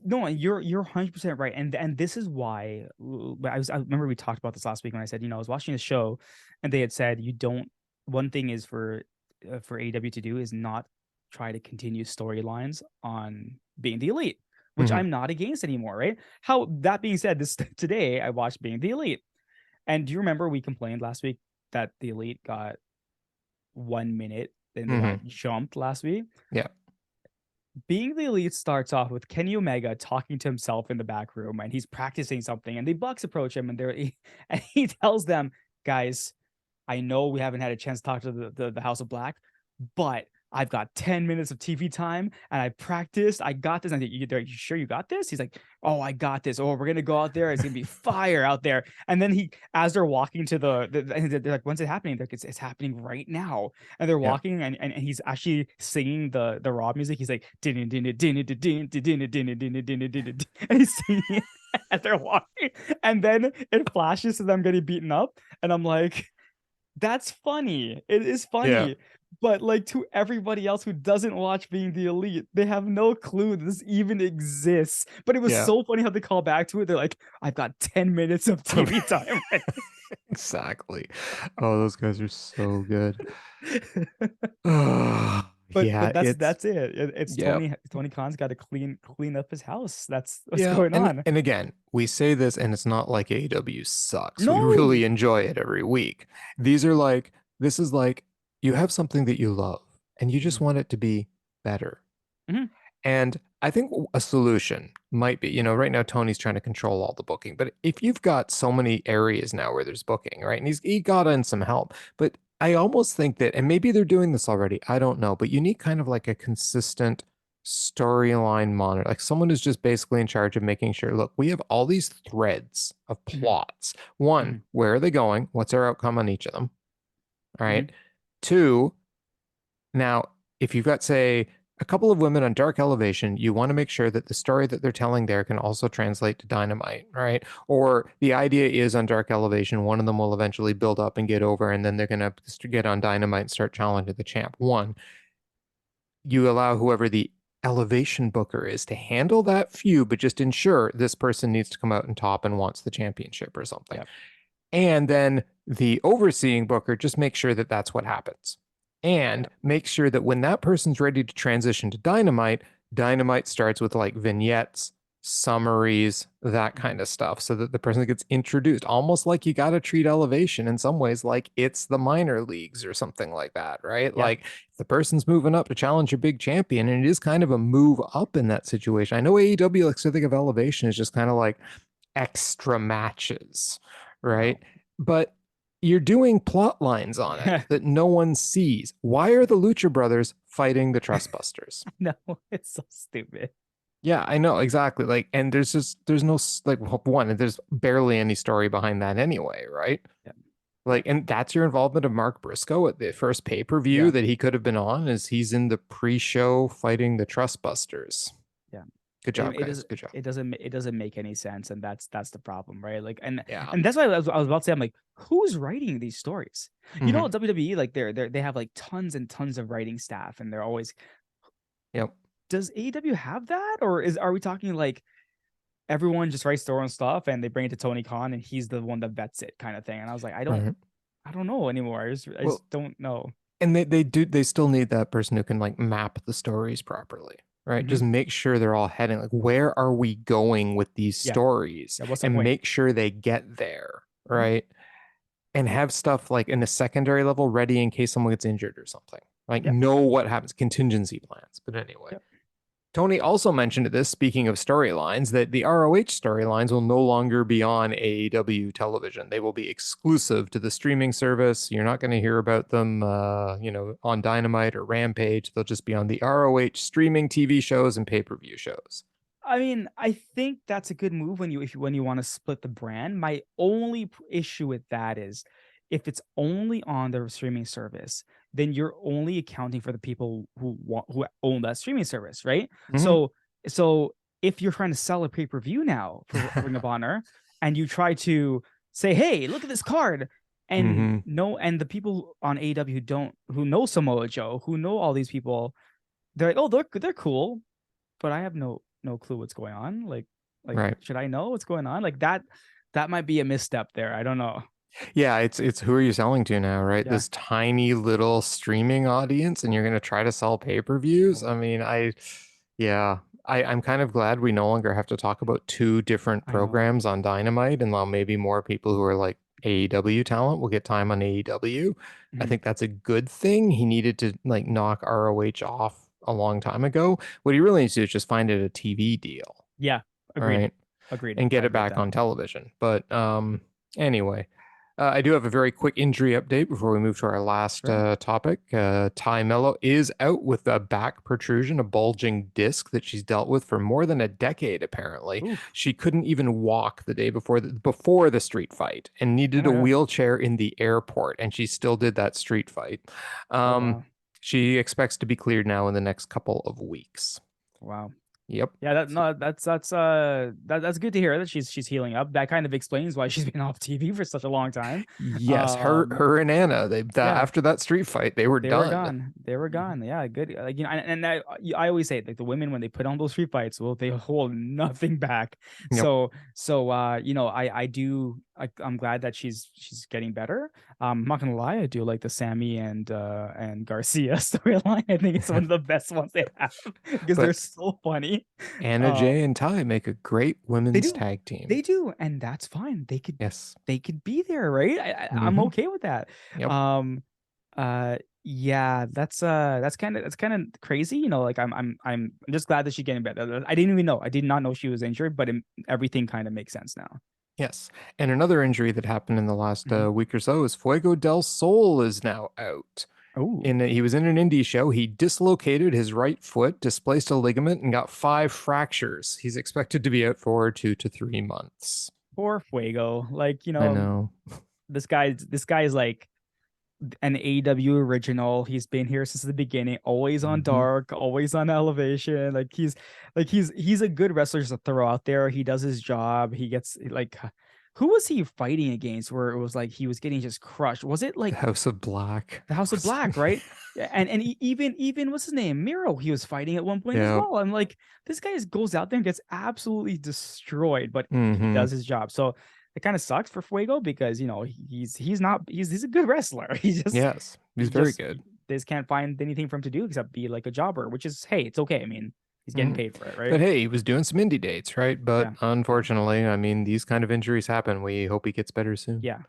No, you're 100% right, and this is why I remember we talked about this last week when I said, I was watching a show, and they had said you don't. One thing is for AEW to do is not try to continue storylines on being the elite, which Mhm. I'm not against anymore, right? How that being said, this today I watched Being the Elite, and do you remember we complained last week that the elite got 1 minute and they Mhm. got jumped last week? Yeah. Being the Elite starts off with Kenny Omega talking to himself in the back room, and he's practicing something, and the Bucks approach him, and and he tells them, "Guys, I know we haven't had a chance to talk to the House of Black, but I've got 10 minutes of TV time and I practiced. I got this." And are you sure you got this? He's like, "Oh, I got this. Oh, we're going to go out there. It's going to be fire out there." And then as they're walking to and they're like, "When's it happening?" They're like, it's happening right now. And they're Yeah. walking and he's actually singing the Rob music. He's like, din din din din din din din din din din din, and he's singing it as they're walking. And then it flashes to them getting beaten up. And I'm like, that's funny. It is Yeah. funny. But like to everybody else who doesn't watch Being the Elite, they have no clue this even exists. But it was Yeah. so funny how they call back to it. They're like, I've got 10 minutes of TV time right Exactly. Oh, those guys are so good. now. but Yeah, but that's it's that's it. It's yeah. Tony Khan's got to clean up his house. That's what's Yeah, going and on. and again, we say this and it's not like AEW sucks. We No. really enjoy it every week. These are like this is like you have something that you love and you just Mhm, want it to be better. mhm, And I think a solution might be, right now Tony's trying to control all the booking, but if you've got so many areas now where there's booking, right? And he got in some help, but I almost think that, and maybe they're doing this already, I don't know, but you need kind of like a consistent storyline monitor, like someone who's just basically in charge of making sure, look, we have all these threads of mhm, plots. One, mhm, where are they going? What's their outcome on each of them? All mhm. right. Two, now, if you've got, say, a couple of women on Dark Elevation, you want to make sure that the story that they're telling there can also translate to Dynamite, right? Or the idea is on Dark Elevation, one of them will eventually build up and get over, and then they're going to get on Dynamite and start challenging the champ. One, you allow whoever the elevation booker is to handle that feud, but just ensure this person needs to come out and top and wants the championship or something. Yep. And then the overseeing booker just make sure that that's what happens. And Yep. make sure that when that person's ready to transition to Dynamite, Dynamite starts with like vignettes summaries, that kind of stuff, so that the person gets introduced, almost like you got to treat Elevation in some ways like it's the minor leagues or something like that, right? Yeah. Like if the person's moving up to challenge your big champion, and it is kind of a move up in that situation. I know AEW likes to think of Elevation as just kind of like extra matches, right? No. But you're doing plot lines on it that no one sees. Why are the Lucha Brothers fighting the Trustbusters? No, it's so stupid. Yeah, I know exactly. Like, and there's no like one, there's barely any story behind that anyway, right? Yeah. Like, and that's your involvement of Mark Briscoe at the first pay-per-view Yeah. that he could have been on, is he's in the pre-show fighting the Trustbusters. Yeah. Good It, job, it guys. does Good job. it doesn't make any sense, and that's the problem, right? Like, Yeah. and that's why I was about to say, I'm like, who's writing these stories? You know, Hmm. WWE, like they have like tons and tons of writing staff, and they're always. Yep. Does AEW have that, or are we talking like everyone just writes their own stuff and they bring it to Tony Khan and he's the one that vets it, kind of thing? And I was like, Right. I don't know anymore. I Well, just don't know. and they still need that person who can like map the stories properly, right? Hmm. Just make sure they're all heading like, where are we going with these Yeah. stories, Yeah. What's the and point? make sure they get there, Mhm. right? And have stuff like in a secondary level ready in case someone gets injured or something. Like, Yep. know what happens, contingency plans. But anyway, Yep. Tony also mentioned this, speaking of storylines, that the ROH storylines will no longer be on AEW television. They will be exclusive to the streaming service. You're not going to hear about them, on Dynamite or Rampage. They'll just be on the ROH streaming TV shows and pay-per-view shows. I mean, I think that's a good move when you want to split the brand. My only issue with that is if it's only on the streaming service, then you're only accounting for the people who own that streaming service, right? Mm-hmm. So if you're trying to sell a pay-per-view now for Ring of Honor and you try to say, "Hey, look at this card." And Mm-hmm. no, and the people on AEW who know Samoa Joe, who know all these people, they're like, "Oh, they're cool," but I have no clue what's going on. Like Right. should I know what's going on? Like that might be a misstep there. I don't know. Yeah, it's who are you selling to now, right? Yeah. This tiny little streaming audience, and you're gonna try to sell pay-per-views. No, I mean, yeah, I'm kind of glad we no longer have to talk about two different I know. programs on Dynamite, and while maybe more people who are like AEW talent will get time on AEW. I Mhm. think that's a good thing. He needed to like knock ROH off a long time ago. What he really needs to do is just find it a TV deal, Yeah. Agreed. right? Agreed. And get I it agree with back that. on television. But anyway, I do have a very quick injury update before we move to our last Sure. topic. Ty Mello is out with a back protrusion, a bulging disc that she's dealt with for more than a decade, apparently. Oof. She couldn't even walk the day before the street fight and Oh needed a my gosh. wheelchair in the airport, and she still did that street fight. Oh Um, wow. she expects to be cleared now in the next couple of weeks. Wow. Yep. Yeah, that's good to hear that she's healing up. That kind of explains why she's been off TV for such a long time. Yes, her Um, her and Anna, yeah, after that street fight, they were they were done. gone. They were gone. Yeah, good. Like, I always say, like, the women when they put on those street fights, well, they hold nothing back. Yep. I'm glad that she's getting better. I'm not gonna lie, I do like the Sammy and Garcia storyline. I think it's one of the best ones they have because they're But so funny. Anna Um, Jay and Ty make a great they women's do. tag team. They do, and that's fine. Yes. They could be there, right? I'm Hmm. okay with that. Yep. Um yeah, that's kind of crazy, like I'm just glad that she's getting better. I didn't even know. I did not know she was injured, but everything kind of makes sense now. Yes. And another injury that happened in the last Hmm. week or so is Fuego del Sol is now out. Oh, He was in an indie show. He dislocated his right foot, displaced a ligament, and got 5 fractures. He's expected to be out for 2 to 3 months. poor Fuego. Like, I know. this guy is like an AEW original. He's been here since the beginning, always on Hmm. Dark, always on Elevation. He's a good wrestler just to throw out there. He does his job. He gets like, who was he fighting against where it was like he was getting just crushed? Was it The like House of Black. the House of Black, right? Yeah, and even what's his name, Miro, he was fighting at one point as Yeah. well. I'm like, this guy just goes out there and gets absolutely destroyed, but he Hmm. does his job. So it kind of sucks for Fuego because he's a good wrestler. Yes. He's He very just good. they just can't find anything for him to do except be like a jobber, which is, hey, it's okay. I mean, He's getting paid for it, But right? hey, he was doing some indie dates, right? But Yeah. Yeah. unfortunately, I mean, these kind of injuries happen. We hope he gets better soon. Yeah.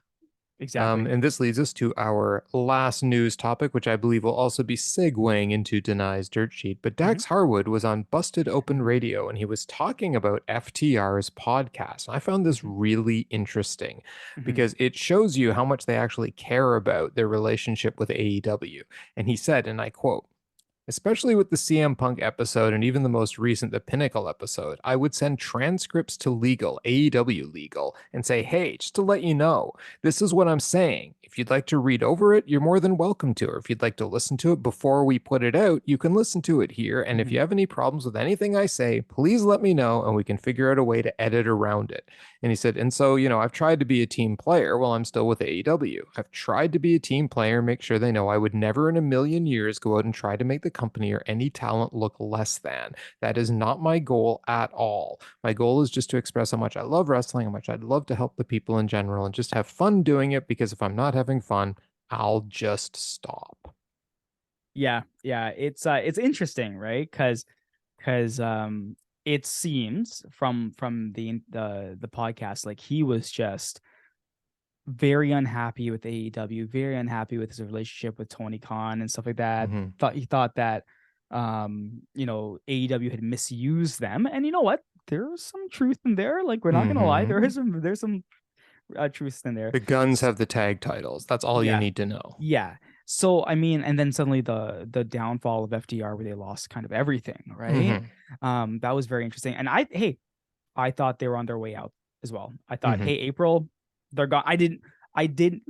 Exactly. And this leads us to our last news topic, which I believe will also be segueing into Dhanai's dirt sheet. But Hmm. Dax Harwood was on Busted Open Radio and he was talking about FTR's podcast. I found this really interesting Hmm. because it shows you how much they actually care about their relationship with AEW. And he said, and I quote, especially with the CM Punk episode and even the most recent, the Pinnacle episode, I would send transcripts to Legal, AEW Legal, and say, hey, just to let you know, this is what I'm saying. If you'd like to read over it, you're more than welcome to. Or if you'd like to listen to it before we put it out, you can listen to it here. And if Hmm. you have any problems with anything I say, please let me know and we can figure out a way to edit around it. And he said, and so, I've tried to be a team player while I'm still with AEW. I've tried to be a team player, make sure they know I would never in a million years go out and try to make the company or any talent look less than. That is not my goal at all. My goal is just to express how much I love wrestling, how much I'd love to help the people in general, and just have fun doing it because if I'm not having fun, I'll just stop. Yeah. Yeah. It's interesting, right? Because it seems from the podcast like he was just very unhappy with AEW, very unhappy with his relationship with Tony Khan and stuff like that. Mm-hmm. Thought that AEW had misused them. And you know what? There's some truth in there. Like we're not gonna lie, Mm-hmm. there's some truth in there. The guns have the tag titles. That's all you Yeah. need to know. Yeah. So I mean, and then suddenly the downfall of FDR where they lost kind of everything, right? Mm-hmm. That was very interesting. And I thought they were on their way out as well. I thought, Mm-hmm. hey, April, they're gone. I didn't.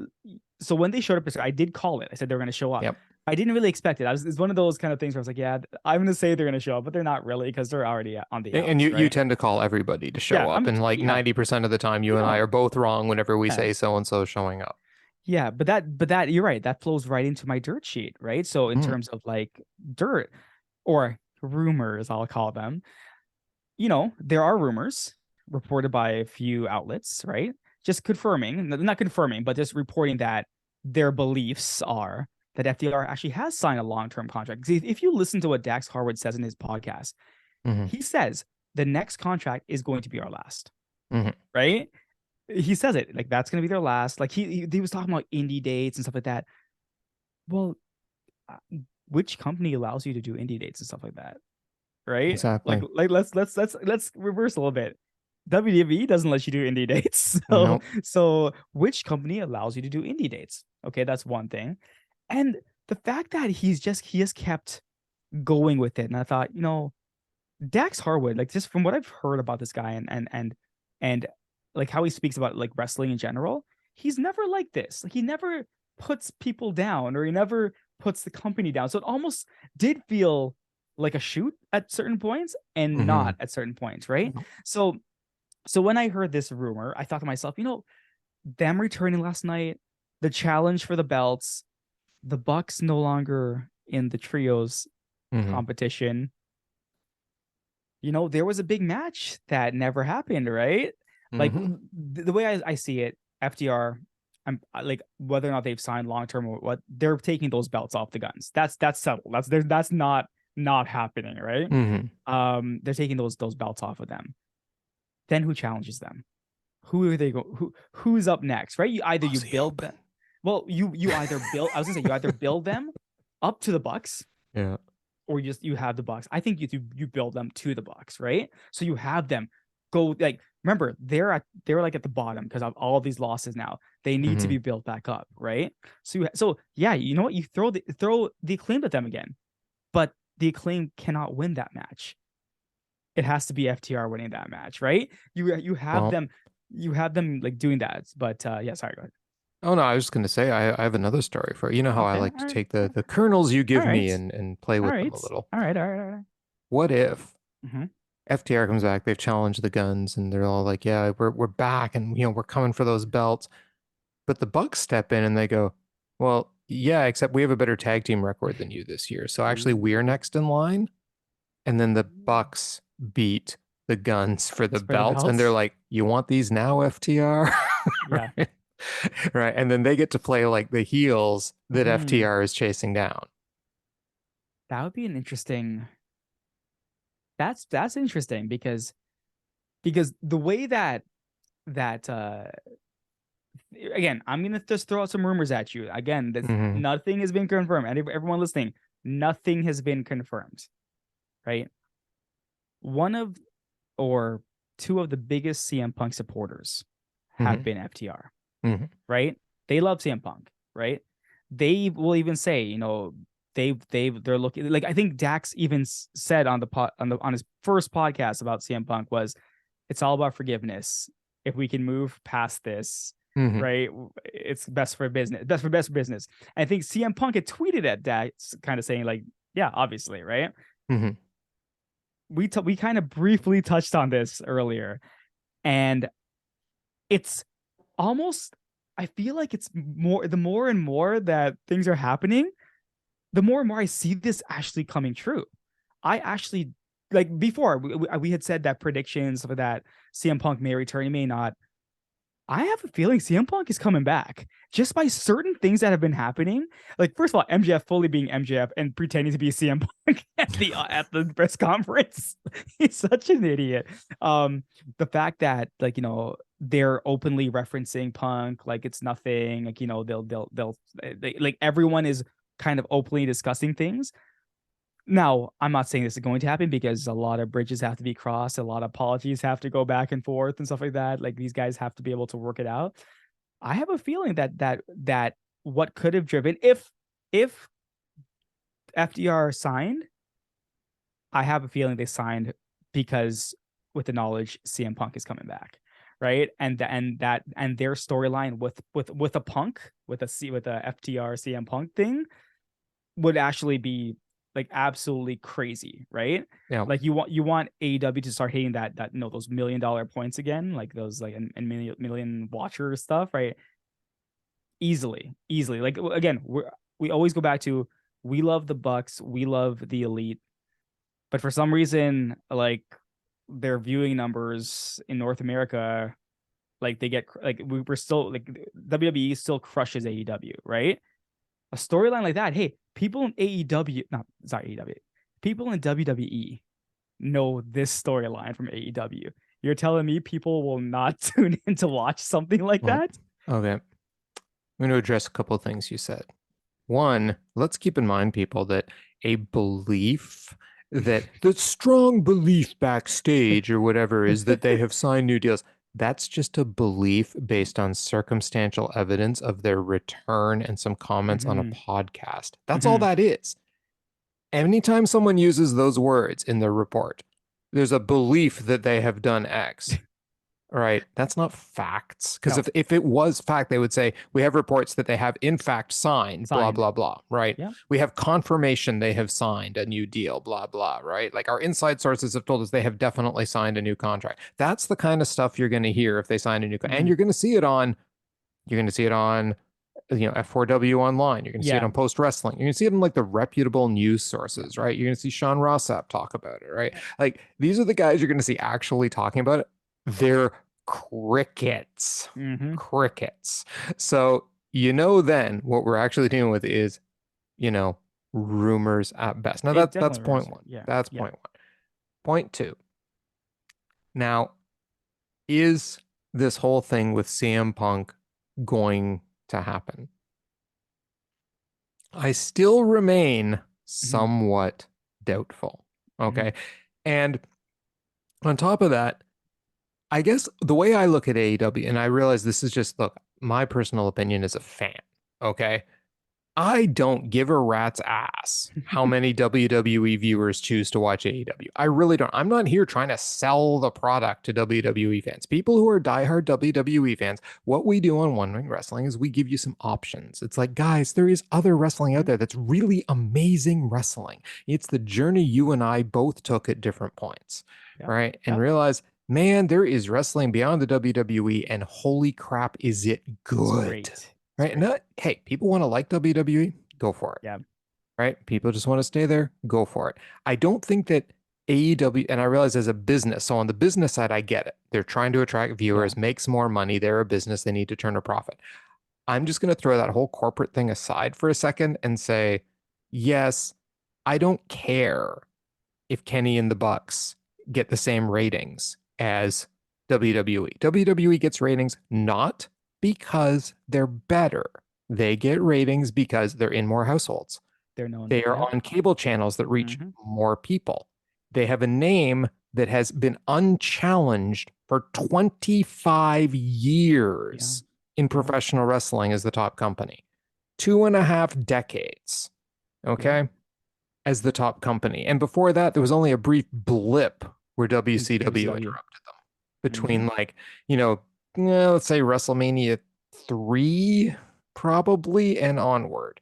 So when they showed up, I did call it. I said they were going to show up. Yep. I didn't really expect it. It's one of those kind of things where I was like, yeah, I'm going to say they're going to show up, but they're not really because they're already on the And outs, you right? tend to call everybody to Yeah, show up. And like yeah, 90% of the time, you and I no, are both wrong whenever we say yes, so and so showing up. yeah, but that you're right. That flows right into my dirt sheet, right? So in Mm. terms of like dirt or rumors, I'll call them, there are rumors reported by a few outlets, right? Just confirming, not confirming, but just reporting that their beliefs are that FDR actually has signed a long-term contract. If you listen to what Dax Harwood says in his podcast, Mm-hmm. he says the next contract is going to be our last, Mm-hmm. right? He says it like that's going to be their last. Like he was talking about indie dates and stuff like that. Well, uh, which company allows you to do indie dates and stuff like that? Right? Like Exactly. like let's reverse a little bit. WWE doesn't let you do indie dates. So Nope. so which company allows you to do indie dates? Okay, that's one thing. And the fact that he has kept going with it. And I thought, Dax Harwood, like just from what I've heard about this guy and like how he speaks about like wrestling in general, he's never like this. Like he never puts people down or he never puts the company down. So it almost did feel like a shoot at certain points and Mm-hmm. not at certain points, right? So when I heard this rumor, I thought to myself, them returning last night, the challenge for the belts, the Bucks no longer in the trios Mm-hmm. competition. There was a big match that never happened, right? Like Mm-hmm. the way I see it, FDR, like whether or not they've signed long term or what, they're taking those belts off the guns. That's settled. That's not happening, right? Mm-hmm. They're taking those belts off of them. Then who challenges them? Who are they go? Who's up next? Right? You Aussie build Open. them. Well, you either build. I was gonna say you either build them up to the Bucks Yeah. or you have the Bucks. I think you build them to the Bucks, right? So you have them go like remember they're like at the bottom because of all these losses now. They need to Mm-hmm. be built back up, right? So yeah, you know what? You throw the Acclaim at them again, but the Acclaim cannot win that match. It has to be FTR winning that match, right? Well, You have them like doing that, but yeah, sorry, go ahead. oh no, I was just gonna say I have another story for you. You know how I Okay, like all to right, take the kernels you all give me right, and play all with them right, a little. all right. What if Mm-hmm. FTR comes back, they've challenged the guns, and they're all like, "Yeah, we're back, and we're coming for those belts." But the Bucks step in and they go, "Well, yeah, except we have a better tag team record than you this year, so actually we're Ooh. next in line." And then the Bucks beat the guns for the For the belts, and they're belts. like, "You want these now, FTR?" Yeah. Right? Right. And then they get to play like the heels that Mm, FTR is chasing down. that would be an interesting. That's interesting because the way that again, I'm gonna just throw out some rumors at you. Again, that's Mm-hmm. nothing has been confirmed. And everyone listening, nothing has been confirmed, right? One of or two of the biggest CM Punk supporters have Mm-hmm. been FTR, Mm-hmm. right? They love CM Punk, right? They will even say, they're looking like, I think Dax even said on the on his first podcast about CM Punk was, it's all about forgiveness. If we can move past this, Mm-hmm. right, it's best for business. Best for business. I think CM Punk had tweeted at Dax, kind of saying like, yeah, obviously, right. Mm-hmm. We kind of briefly touched on this earlier, and it's almost, I feel like it's more, the more and more that things are happening, the more and more I see this actually coming true. I actually, like before we had said that predictions for that CM Punk may return, he may not. I have a feeling CM Punk is coming back just by certain things that have been happening. Like, first of all, MJF fully being MJF and pretending to be CM Punk at the press conference. He's such an idiot. The fact that, like, they're openly referencing Punk like it's nothing. Like, like everyone is kind of openly discussing things. Now, I'm not saying this is going to happen because a lot of bridges have to be crossed, a lot of apologies have to go back and forth and stuff like that. Like, these guys have to be able to work it out. I have a feeling that what could have driven, if FDR signed, I have a feeling they signed because with the knowledge CM Punk is coming back, right? And their storyline with a Punk, with a FTR CM Punk thing would actually be like absolutely crazy, right? Yeah. Like, you want AEW to start hitting those $1 million points again, like those like and million watcher stuff, right? Easily. Like, again, we always go back to, we love the Bucks, we love the Elite, but for some reason, like, their viewing numbers in North America, like, they get like, we're still like, WWE still crushes AEW, right? A storyline like that, hey, people in AEW, not sorry, AEW, people in WWE know this storyline from AEW. You're telling me people will not tune in to watch something like Well, that? okay. I'm going to address a couple of things you said. One, let's keep in mind, people, that a belief, that the strong belief backstage or whatever is that they have signed new deals. That's just a belief based on circumstantial evidence of their return and some comments on a Mm-hmm. podcast. That's all Mm-hmm. that is. Anytime someone uses those words in their report, there's a belief that they have done X. Right. That's not facts. Because No, if it was fact, they would say, we have reports that they have in fact signed, blah, signed. blah, blah. Right. Yeah. We have confirmation they have signed a new deal, blah, blah. Right. Like, our inside sources have told us they have definitely signed a new contract. That's the kind of stuff you're going to hear if they sign a new contract. And Mm-hmm. you're going to see it on, F4W online. You're going to see it Yeah. on Post Wrestling. You're going to see it in like the reputable news sources, right? You're going to see Sean Rossap talk about it, right? Like, these are the guys you're going to see actually talking about it. They're crickets. Mm-hmm. Crickets. So, then what we're actually dealing with is, you know, rumors at best. Now It that's definitely point rumors. one. Yeah. That's Yeah. point one. Point two. Now, is this whole thing with CM Punk going to happen? I still remain Mm-hmm. somewhat doubtful. Mm-hmm. Okay. And on top of that, I guess the way I look at AEW, and I realize this is just, look, my personal opinion as a fan. Okay. I don't give a rat's ass how many WWE viewers choose to watch AEW. I really don't. I'm not here trying to sell the product to WWE fans. People who are diehard WWE fans, what we do on One Ring Wrestling is we give you some options. It's like, guys, there is other wrestling out there that's really amazing wrestling. It's the journey you and I both took at different points, Yeah. right? And Yeah. realize, man, there is wrestling beyond the WWE, and holy crap, is it It's good. great. It's Right? great. No, hey, people want to like WWE, go for it. Yeah. Right? People just want to stay there, go for it. I don't think that AEW, and I realize as a business, so on the business side, I get it. They're trying to attract Yeah. viewers, make some more money. They're a business, they need to turn a profit. I'm just going to throw that whole corporate thing aside for a second and say, yes, I don't care if Kenny and the Bucks get the same ratings as WWE. WWE gets ratings not because they're better. They get ratings because they're in more households. They're known. They are Yep. on cable channels that reach Mm-hmm. more people. They have a name that has been unchallenged for 25 Yeah. years in Yeah. professional wrestling as the top company. 2.5 decades, Yeah. okay, as the top company. And before that, there was only a brief blip where WCW WCW. interrupted them Mm-hmm. between, like, let's say WrestleMania 3, probably, and onward.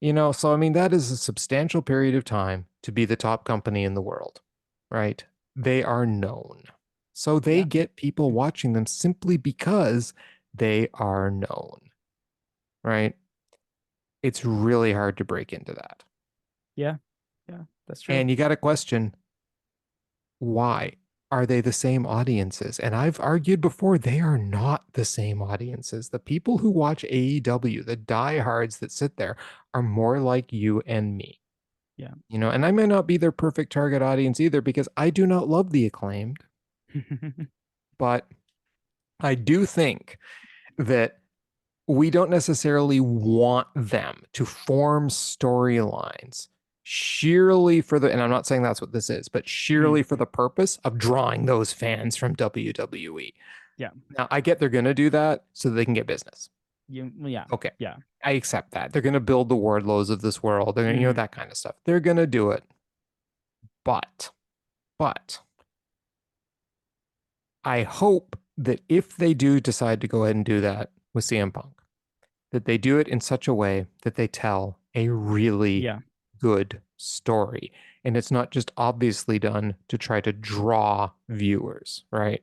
So I mean, that is a substantial period of time to be the top company in the world, right? They are known. So they Yeah. get people watching them simply because they are known, right? It's really hard to break into that. Yeah. Yeah. That's true. And you got to question, why are they the same audiences? And I've argued before, they are not the same audiences. The people who watch AEW, the diehards that sit there, are more like you and me. Yeah. And I may not be their perfect target audience either, because I do not love the Acclaimed, but I do think that we don't necessarily want them to form storylines sheerly for the, and I'm not saying that's what this is, but sheerly Mm. for the purpose of drawing those fans from WWE. Yeah. Now, I get they're going to do that so they can get business. Yeah. Okay. Yeah. I accept that. They're going to build the Wardlows of this world. They're going to, Mm. that kind of stuff. They're going to do it. But I hope that if they do decide to go ahead and do that with CM Punk, that they do it in such a way that they tell a really Yeah. good story. And it's not just obviously done to try to draw viewers, right?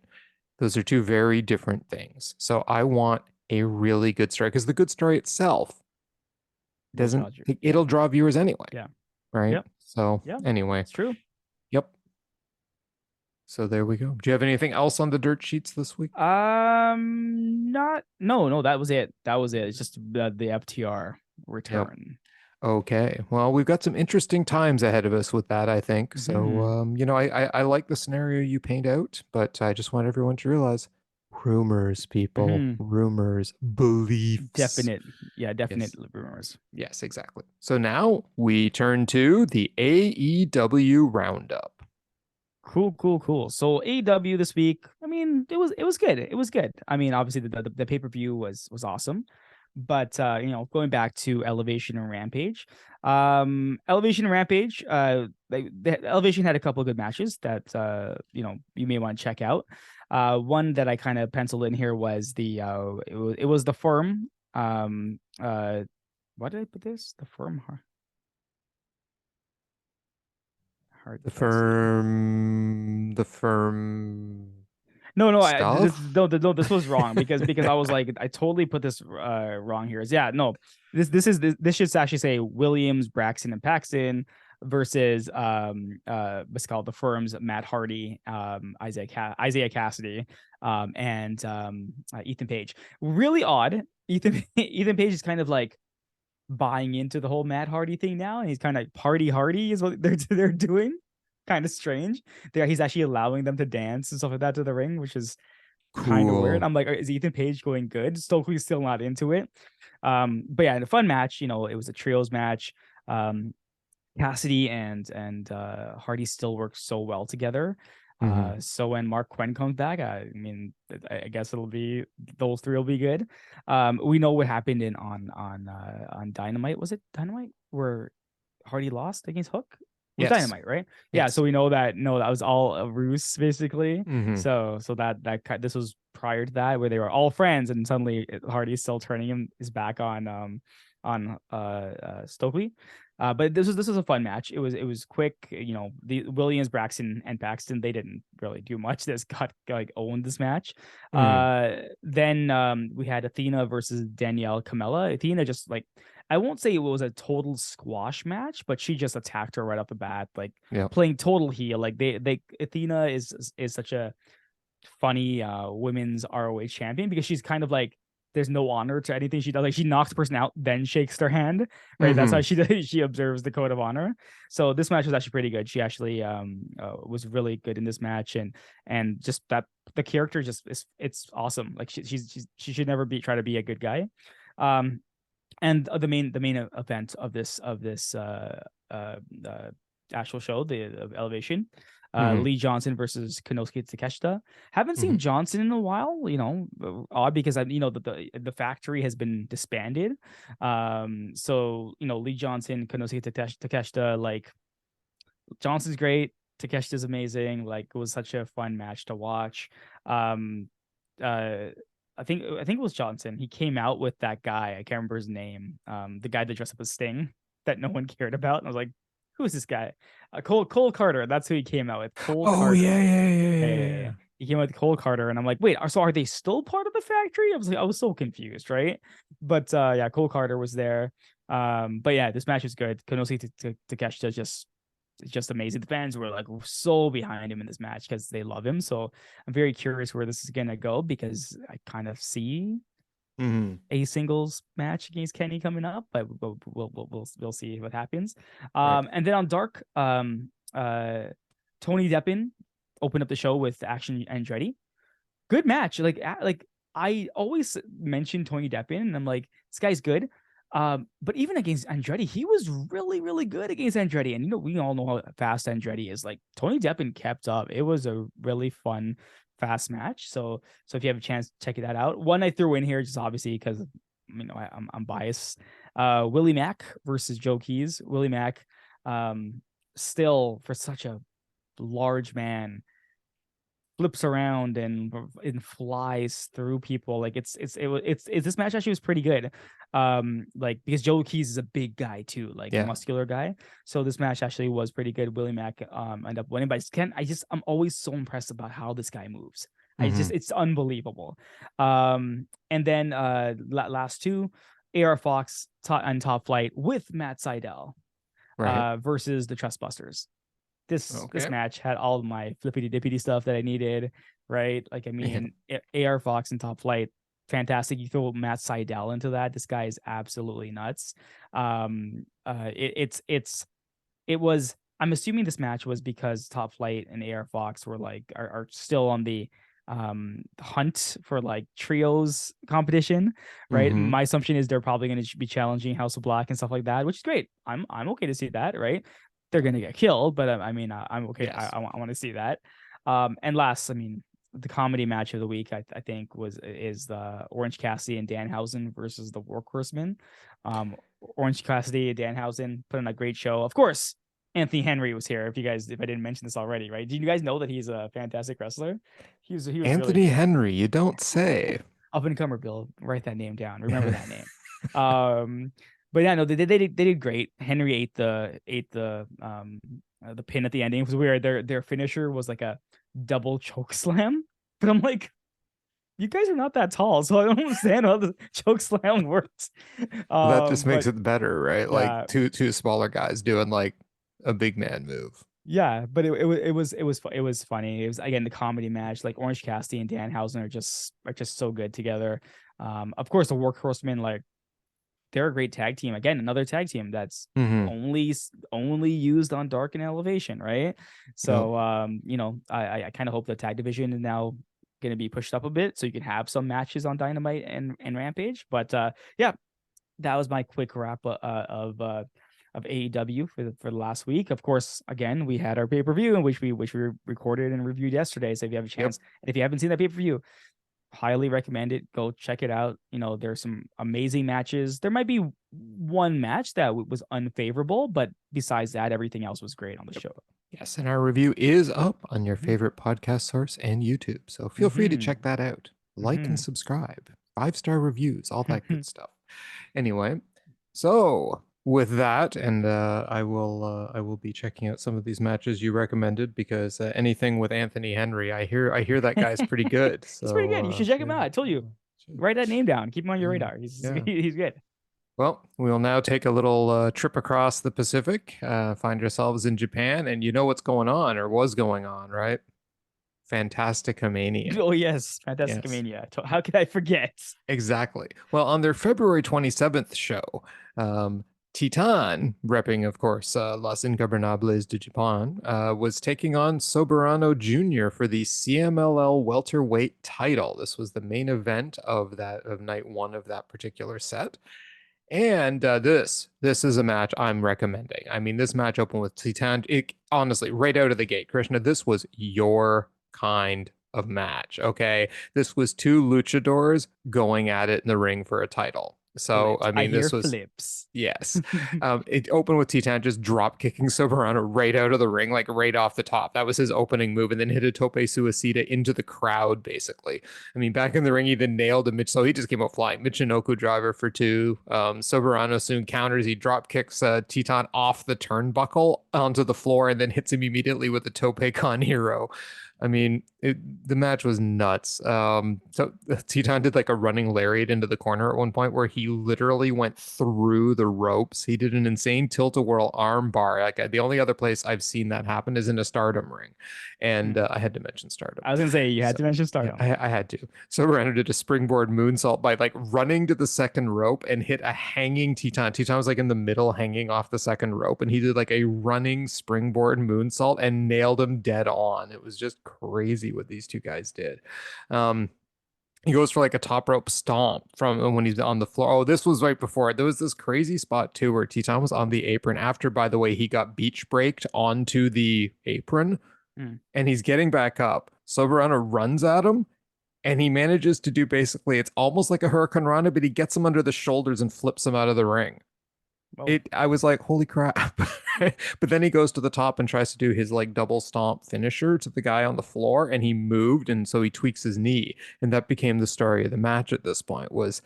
Those are two very different things. So I want a really good story, because the good story itself Will doesn't, draw you. Yeah. it'll draw viewers anyway, Yeah. right? Yep. So Yeah. anyway, It's true. yep. So there we go. Do you have anything else on the dirt sheets this week? Not. No. That was it. That was it. It's just the FTR Yep. return. Okay. Well, we've got some interesting times ahead of us with that, I think. So, Mm-hmm. I like the scenario you paint out, but I just want everyone to realize rumors, people, Mm-hmm. rumors, beliefs. Definite. Yeah. Definite Yes. rumors. Yes, exactly. So now we turn to the AEW Roundup. Cool. So AEW this week, I mean, it was good. It was good. I mean, obviously the pay-per-view was awesome. But going back to Elevation and Rampage. Elevation and Rampage, the Elevation had a couple of good matches that you may want to check out. One that I kind of penciled in here was it was the firm. What did I put this? The firm hard Cassidy. The firm No, stuff. this was wrong because I was like, I totally put this wrong here. Yeah, no, this should actually say Williams, Braxton, and Paxton versus what's called the firms Matt Hardy, Isaiah Cassidy, and Ethan Page. Really odd. Ethan Page is kind of like buying into the whole Matt Hardy thing now, and he's kind of like party hardy is what they're doing. Kind of strange. He's actually allowing them to dance and stuff like that to the ring, which is kind of weird. Cool. I'm like, is Ethan Page going good? Stokely's still not into it. But yeah, a fun match. It was a trios match. Cassidy and Hardy still work so well together. Mhm. So when Mark Quinn comes back, I mean, I guess it'll be those three will be good. We know what happened on Dynamite. Was it Dynamite where Hardy lost against Hook? It was Yes. Dynamite, right? Yeah. So Yes. we know that no, that was all a ruse basically. Hmm. So this was prior to that where they were all friends, and suddenly Hardy's still turning his back on Stokely. But this was a fun match. It was quick. The Williams, Braxton, and Paxton, they didn't really do much. This got like owned this match. Mm. Then we had Athena versus Danielle Camella. Athena just like, I won't say it was a total squash match, but she just attacked her right off the bat, like Yeah. playing total heel. Like they Athena is such a funny women's ROH champion because she's kind of like there's no honor to anything she does. Like, she knocks the person out, then shakes their hand, right? That's how Mm-hmm. she does, she observes the code of honor. So this match was actually pretty good. She actually was really good in this match, and just that the character just is, it's awesome. Like, she should never be try to be a good guy. Um, and the main event of this actual show, the Elevation, Mm-hmm. Lee Johnson versus Konosuke Takeshita. Haven't Mm-hmm. seen Johnson in a while, odd because the factory has been disbanded. So Lee Johnson, Konosuke Takeshita, like, Johnson's great, Takeshita's amazing. Like, it was such a fun match to watch. Um, uh, I think it was Johnson. He came out with that guy. I can't remember his name. The guy that dressed up as Sting that no one cared about. And I was like, who is this guy? Cole Carter. That's who he came out with. Cole Oh Carter. yeah, yeah, yeah, Yeah, yeah, yeah, yeah. yeah. He came out with Cole Carter, and I'm like, wait, so are they still part of the factory? I was so confused, right? But yeah, Cole Carter was there. But yeah, this match was good. Konosuke Takeshita just amazing. The fans were like so behind him in this match because they love him. So I'm very curious where this is gonna go, because I kind of see Mm-hmm. a singles match against Kenny coming up, but we'll see what happens. Right. And then on Dark, Tony Deppen opened up the show with Action Andretti. Good match. Like I always mention Tony Deppen, and I'm like, this guy's good. But even against Andretti, he was really, really good against Andretti. And we all know how fast Andretti is. Like, Tony Deppen kept up. It was a really fun, fast match. So if you have a chance, check that out. One I threw in here just obviously because I'm biased. Willie Mack versus Joe Keys. Willie Mack, still, for such a large man, flips around and flies through people. Like, it's this match actually was pretty good. Like, because Joe Keys is a big guy too, like Yeah. muscular guy. So this match actually was pretty good. Willie Mack ended up winning, but I'm always so impressed about how this guy moves. Mm-hmm. It's unbelievable. And then last two, AR Fox on Top Flight with Matt Sydal Right. versus the Trustbusters. This Okay. match had all of my flippity dippity stuff that I needed, right? Like, I Yeah. mean, AR Fox and Top Flight, fantastic. You throw Matt Sydal into that, this guy is absolutely nuts. It was. I'm assuming this match was because Top Flight and AR Fox were like are still on the hunt for like trios competition, right? Mm-hmm. My assumption is they're probably going to be challenging House of Black and stuff like that, which is great. I'm okay to see that, right? They're going to get killed, but I mean, I'm okay. Yes. I want to see that. And last, I mean, the comedy match of the week, I think is the Orange Cassidy and Danhausen versus the Workhorsemen. Orange Cassidy and Danhausen put on a great show. Of course, Anthony Henry was here. If I didn't mention this already, right? Do you guys know that he's a fantastic wrestler? He was really Anthony good. Henry, you don't say. Up and comer, Bill. Write that name down. Remember that name. Um, but yeah, no, they did great. Henry ate the pin at the ending. It was weird. Their finisher was like a double choke slam. But I'm like, you guys are not that tall, so I don't understand how the choke slam works. Well, that just makes But it better, right? Like yeah, two smaller guys doing like a big man move. yeah, but it was funny. It was, again, the comedy match. Like, Orange Cassidy and Danhausen are just so good together. Of course, the Workhorsemen, like, they're a great tag team. Again, another tag team that's Mm-hmm. only used on Dark and Elevation, right? Yep. So I kind of hope the tag division is now going to be pushed up a bit so you can have some matches on Dynamite and Rampage. But yeah, that was my quick wrap of AEW for the last week. Of course, again, we had our pay-per-view in which we recorded and reviewed yesterday. So if you have a Yep. chance, and if you haven't seen that pay-per-view, highly recommend it. Go check it out. There's some amazing matches. There might be one match that was unfavorable, but besides that, everything else was great on the show. Yes, and our review is up on your Mhm. favorite podcast source and YouTube. So feel free to check Mhm. that out. Like and Mhm. subscribe. 5-star reviews, all that good stuff. Anyway, so with that, and I will be checking out some of these matches you recommended because anything with Anthony Henry, I hear that guy's pretty good. He's pretty So good. You should check yeah, him out. I told you. yeah, Write that name down. Keep him on your yeah, radar. He's yeah. he's good. Well, we'll now take a little trip across the Pacific, find ourselves in Japan, and you know what's going on or was going on, right? Fantasticamania. Oh yes, Yes. Fantasiticamania. How could I forget? Exactly. Well, on their February 27th show, um, Titan, repping, of course, Las Ingobernables de Japan, was taking on Soberano Jr. for the CMLL welterweight title. This was the main event of night one of that particular set. And this is a match I'm recommending. I mean, this match opened with Titan. It honestly, right out of the gate, Krishna, this was your kind of match. Okay, this was two luchadors going at it in the ring for a title. So Flips. I I mean, hear this was flips. yes. It opened with Titan just drop kicking Soberano right out of the ring, like right off the top. That was his opening move, and then hit a tope suicida into the crowd, basically. I mean, back in the ring, he then nailed a Mitch, so he just came out flying. Michinoku driver for two. Soberano soon counters. He drop kicks Titan off the turnbuckle onto the floor, and then hits him immediately with a tope con hero. I mean, the match was nuts. So Teton did like a running lariat into the corner at one point where he literally went through the ropes. He did an insane tilt-a-whirl arm bar. Like the only other place I've seen that happen is in a Stardom ring, and I had to mention Stardom. I was gonna say you had So to mention yeah, Stardom. I had to. So Randall did a springboard moonsault by like running to the second rope and hit a hanging Teton. Teton was like in the middle, hanging off the second rope, and he did like a running springboard moonsault and nailed him dead on. It was just crazy what these two guys did. Um, he goes for like a top rope stomp from when he's on the floor. Oh, this was right before it. There was this crazy spot too where Teton was on the apron after, by the way, he got beach braked onto the apron Mm. and he's getting back up. Soberano runs at him and he manages to do basically, it's almost like a Hurricane Rana, but he gets him under the shoulders and flips him out of the ring. Well, I was like, holy crap. But then he goes to the top and tries to do his like double stomp finisher to the guy on the floor and he moved and so he tweaks his knee. And that became the story of the match at this point was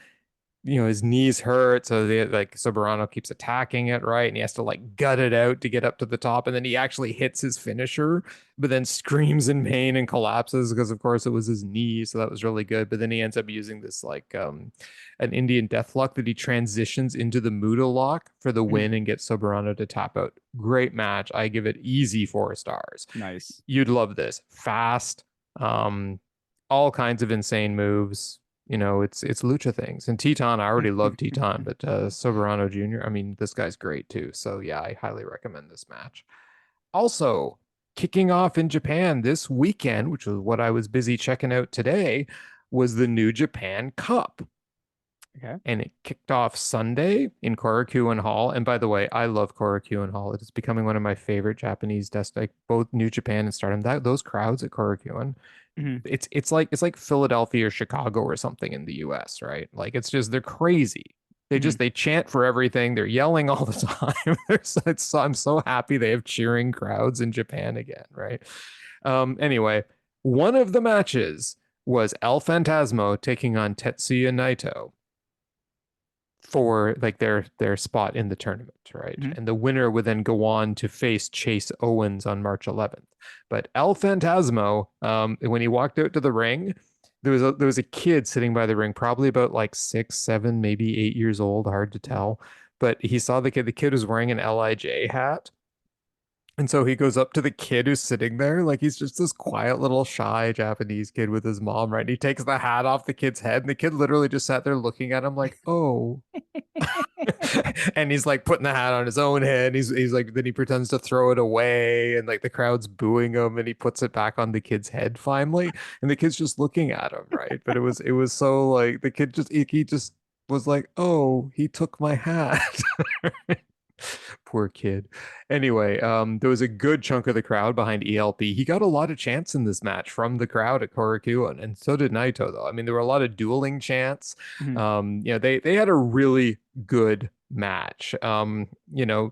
his knees hurt, so like Soberano keeps attacking it, right? And he has to like gut it out to get up to the top, and then he actually hits his finisher, but then screams in pain and collapses because of course it was his knee, so that was really good. But then he ends up using this like an Indian deathlock that he transitions into the Muda lock for the win and gets Soberano to tap out. Great match. I give it easy 4 stars. nice. You'd love this. Fast, um, all kinds of insane moves. It's lucha things. And Teton, I already love Teton, but Soberano Jr., I mean, this guy's great too. So yeah, I highly recommend this match. Also, kicking off in Japan this weekend, which was what I was busy checking out today, was the New Japan Cup. Okay. And it kicked off Sunday in Korakuen Hall. And by the way, I love Korakuen Hall. It is becoming one of my favorite Japanese like both New Japan and Stardom. Those crowds at Korakuen, Mm-hmm. it's like Philadelphia or Chicago or something in the US, right? Like it's just they're crazy. Mm-hmm. They chant for everything. They're yelling all the time. I'm so happy they have cheering crowds in Japan again, right? Anyway, one of the matches was El Phantasmo taking on Tetsuya Naito for like their spot in the tournament, right? Mm-hmm. And the winner would then go on to face Chase Owens on March 11th. But El Phantasmo, when he walked out to the ring, there was a kid sitting by the ring, probably about like 6, 7, maybe 8 years old, hard to tell. But he saw the kid. The kid was wearing an Lij hat. And so he goes up to the kid who's sitting there, like he's just this quiet little shy Japanese kid with his mom, right? And he takes the hat off the kid's head, and the kid literally just sat there looking at him like, "Oh." And he's like putting the hat on his own head. He's like, then he pretends to throw it away, and like the crowd's booing him, and he puts it back on the kid's head finally, and the kid's just looking at him, right? But it was so like the kid just he just was like, "Oh, he took my hat." Poor kid. Anyway, there was a good chunk of the crowd behind ELP. He got a lot of chants in this match from the crowd at Korakuen, and so did Naito, though. I mean, there were a lot of dueling chants. Mm-hmm. They had a really good match. There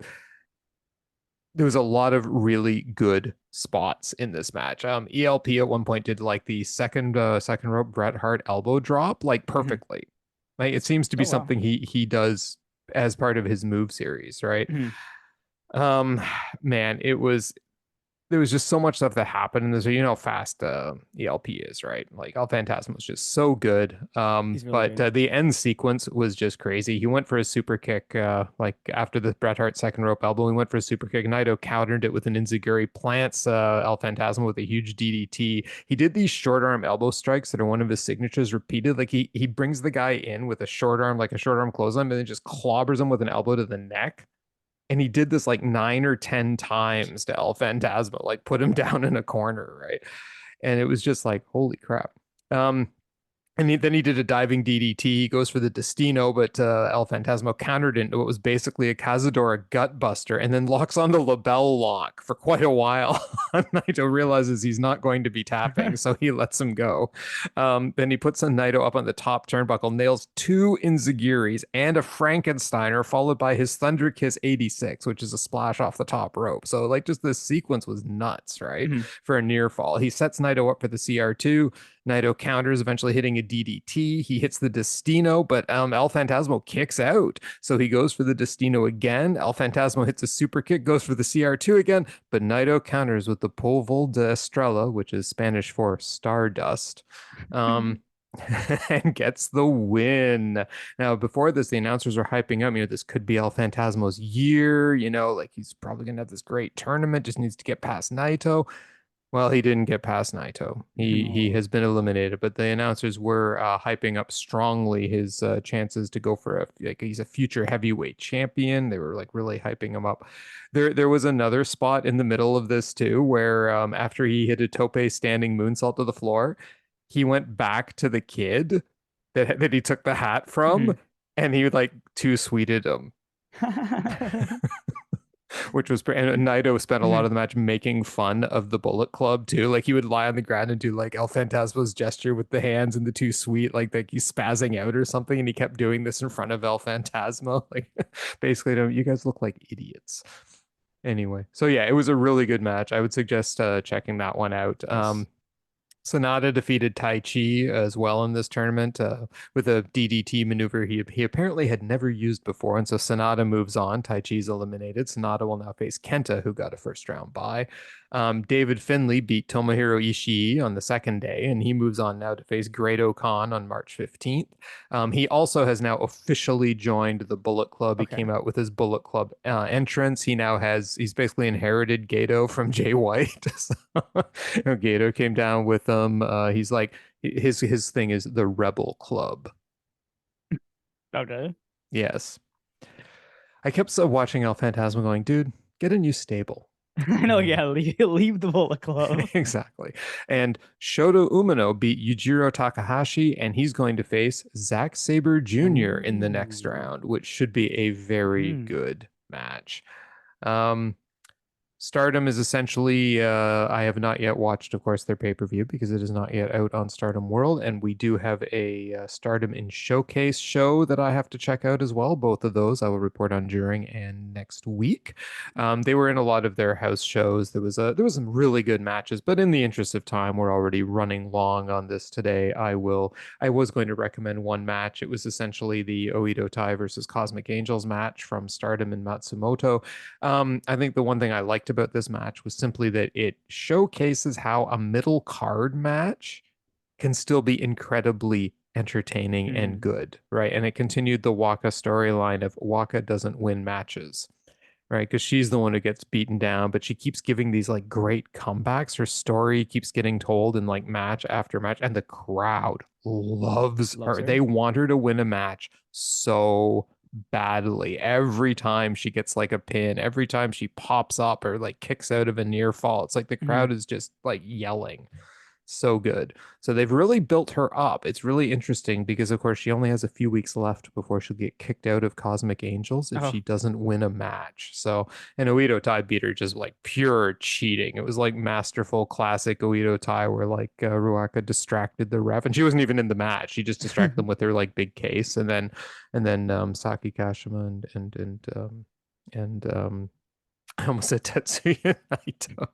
was a lot of really good spots in this match. ELP at one point did like the second rope Bret Hart elbow drop like Mm-hmm. perfectly. Like it seems to be Oh wow. something he does as part of his move series, right? Mm-hmm. Um, man, it was there was just so much stuff that happened and there's how fast ELP is, right? Like El Phantasmo was just so good. He's really But good. the end sequence was just crazy. He went for a super kick like after the Bret Hart second rope elbow. He went for a super kick. Naito countered it with an enziguri, plants El Phantasmo with a huge DDT. He did these short arm elbow strikes that are one of his signatures repeated. Like he brings the guy in with a short arm, like a short arm clothesline, and then just clobbers him with an elbow to the neck. And he did this like 9 or 10 times to El Phantasmo, like put him down in a corner, right? And it was just like, holy crap. Um, then he did a diving DDT. He goes for the Destino, but El Phantasmo countered into what was basically a Cazadora gut buster and then locks on the LaBelle lock for quite a while. Naito realizes he's not going to be tapping, so he lets him go. Then he puts a Naito up on the top turnbuckle, nails two Inzagiris and a Frankensteiner, followed by his Thunder Kiss 86, which is a splash off the top rope. So, like, just this sequence was nuts, right? Mhm. For a near fall. He sets Naito up for the CR2. Naito counters, eventually hitting a DDT. He hits the Destino, but El Phantasmo kicks out. So he goes for the Destino again. El Phantasmo hits a super kick, goes for the CR2 again, but Naito counters with the Polvo de Estrella, which is Spanish for Stardust. And gets the win. Now, before this, the announcers were hyping up, this could be El Phantasmo's year, like he's probably going to have this great tournament, just needs to get past Naito. Well, he didn't get past Naito. He No. has been eliminated, but the announcers were hyping up strongly his chances to go for he's a future heavyweight champion. They were like really hyping him up. There was another spot in the middle of this too, where after he hit a tope standing moonsault to the floor, he went back to the kid that he took the hat from, Mhm. and he like too sweeted him. Which was and Naito spent a lot Mhm. of the match making fun of the Bullet Club too. Like he would lie on the ground and do like El Phantasmo's gesture with the hands and the too sweet, like he's spazzing out or something, and he kept doing this in front of El Phantasmo. Like basically, you guys look like idiots. Anyway, so yeah, it was a really good match. I would suggest checking that one out. Nice. Sonata defeated Tai Chi as well in this tournament with a DDT maneuver he apparently had never used before. And so Sonata moves on. Tai Chi's eliminated. Sonata will now face Kenta, who got a first round bye. David Finlay beat Tomohiro Ishii on the second day, and he moves on now to face Great-O-Khan on March 15th. He also has now officially joined the Bullet Club. He Okay. came out with his Bullet Club entrance. He's basically inherited Gato from Jay White. So, Gato came down with him. He's like his thing is the Rebel Club. Okay. Yes. I kept watching El Phantasmo going, dude, get a new stable. I know, yeah, leave the Bullet Club. Exactly. And Shoto Umino beat Yujiro Takahashi, and he's going to face Zack Sabre Jr. in the next Oh. round, which should be a very Hmm. good match. Um, Stardom is essentially, I have not yet watched, of course, their pay-per-view because it is not yet out on Stardom World. And we do have a Stardom in Showcase show that I have to check out as well. Both of those I will report on during and next week. They were in a lot of their house shows. There was some really good matches, but in the interest of time, we're already running long on this today. I was going to recommend one match. It was essentially the Oedo Tai versus Cosmic Angels match from Stardom and Matsumoto. I think the one thing I liked about this match was simply that it showcases how a middle card match can still be incredibly entertaining and Hmm. good, right? And it continued the Waka storyline of Waka doesn't win matches, right? Because she's the one who gets beaten down, but she keeps giving these like great comebacks. Her story keeps getting told in like match after match, and the crowd loves Loves her. her. They want her to win a match so badly. Every time she gets like a pin, every time she pops up or like kicks out of a near fall, it's like the Hmm. crowd is just like yelling so good. So they've really built her up. It's really interesting because, of course, she only has a few weeks left before she'll get kicked out of Cosmic Angels if Oh. she doesn't win a match. So, and Oedo Tai beat her just like pure cheating. It was like masterful, classic Oedo Tai where like Ruaka distracted the ref, and she wasn't even in the match. She just distracted them with her like big case, and then Saki Kashima and I almost said Tetsuya Naito.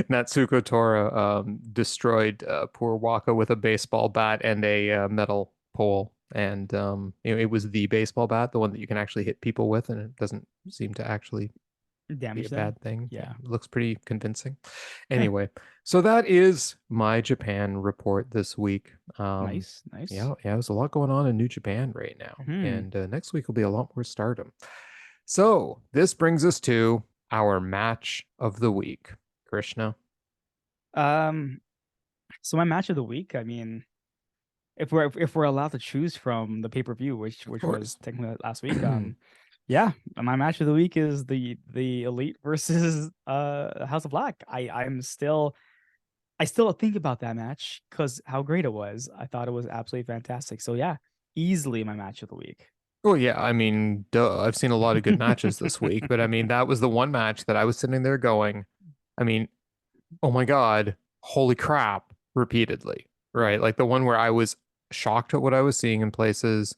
Natsuko Tora destroyed poor Waka with a baseball bat and a metal pole. And it was the baseball bat, the one that you can actually hit people with, and it doesn't seem to actually be Damage a them. bad thing. Yeah, Yeah. it looks pretty convincing. Anyway, so that is my Japan report this week. Nice. Nice. Yeah, there's a lot going on in New Japan right now, Hmm. and next week will be a lot more Stardom. So this brings us to our match of the week, Krishna. Um. So my match of the week. I mean, if we're allowed to choose from the pay-per-view, which Of which was course. technically last week. Yeah, my match of the week is the Elite versus House of Black. I still think about that match because how great it was. I thought it was absolutely fantastic. So yeah, easily my match of the week. Well, yeah, I mean, duh, I've seen a lot of good matches this week, but I mean, that was the one match that I was sitting there going, I mean, oh my God, holy crap, repeatedly, Yeah, right? Like the one where I was shocked at what I was seeing in places,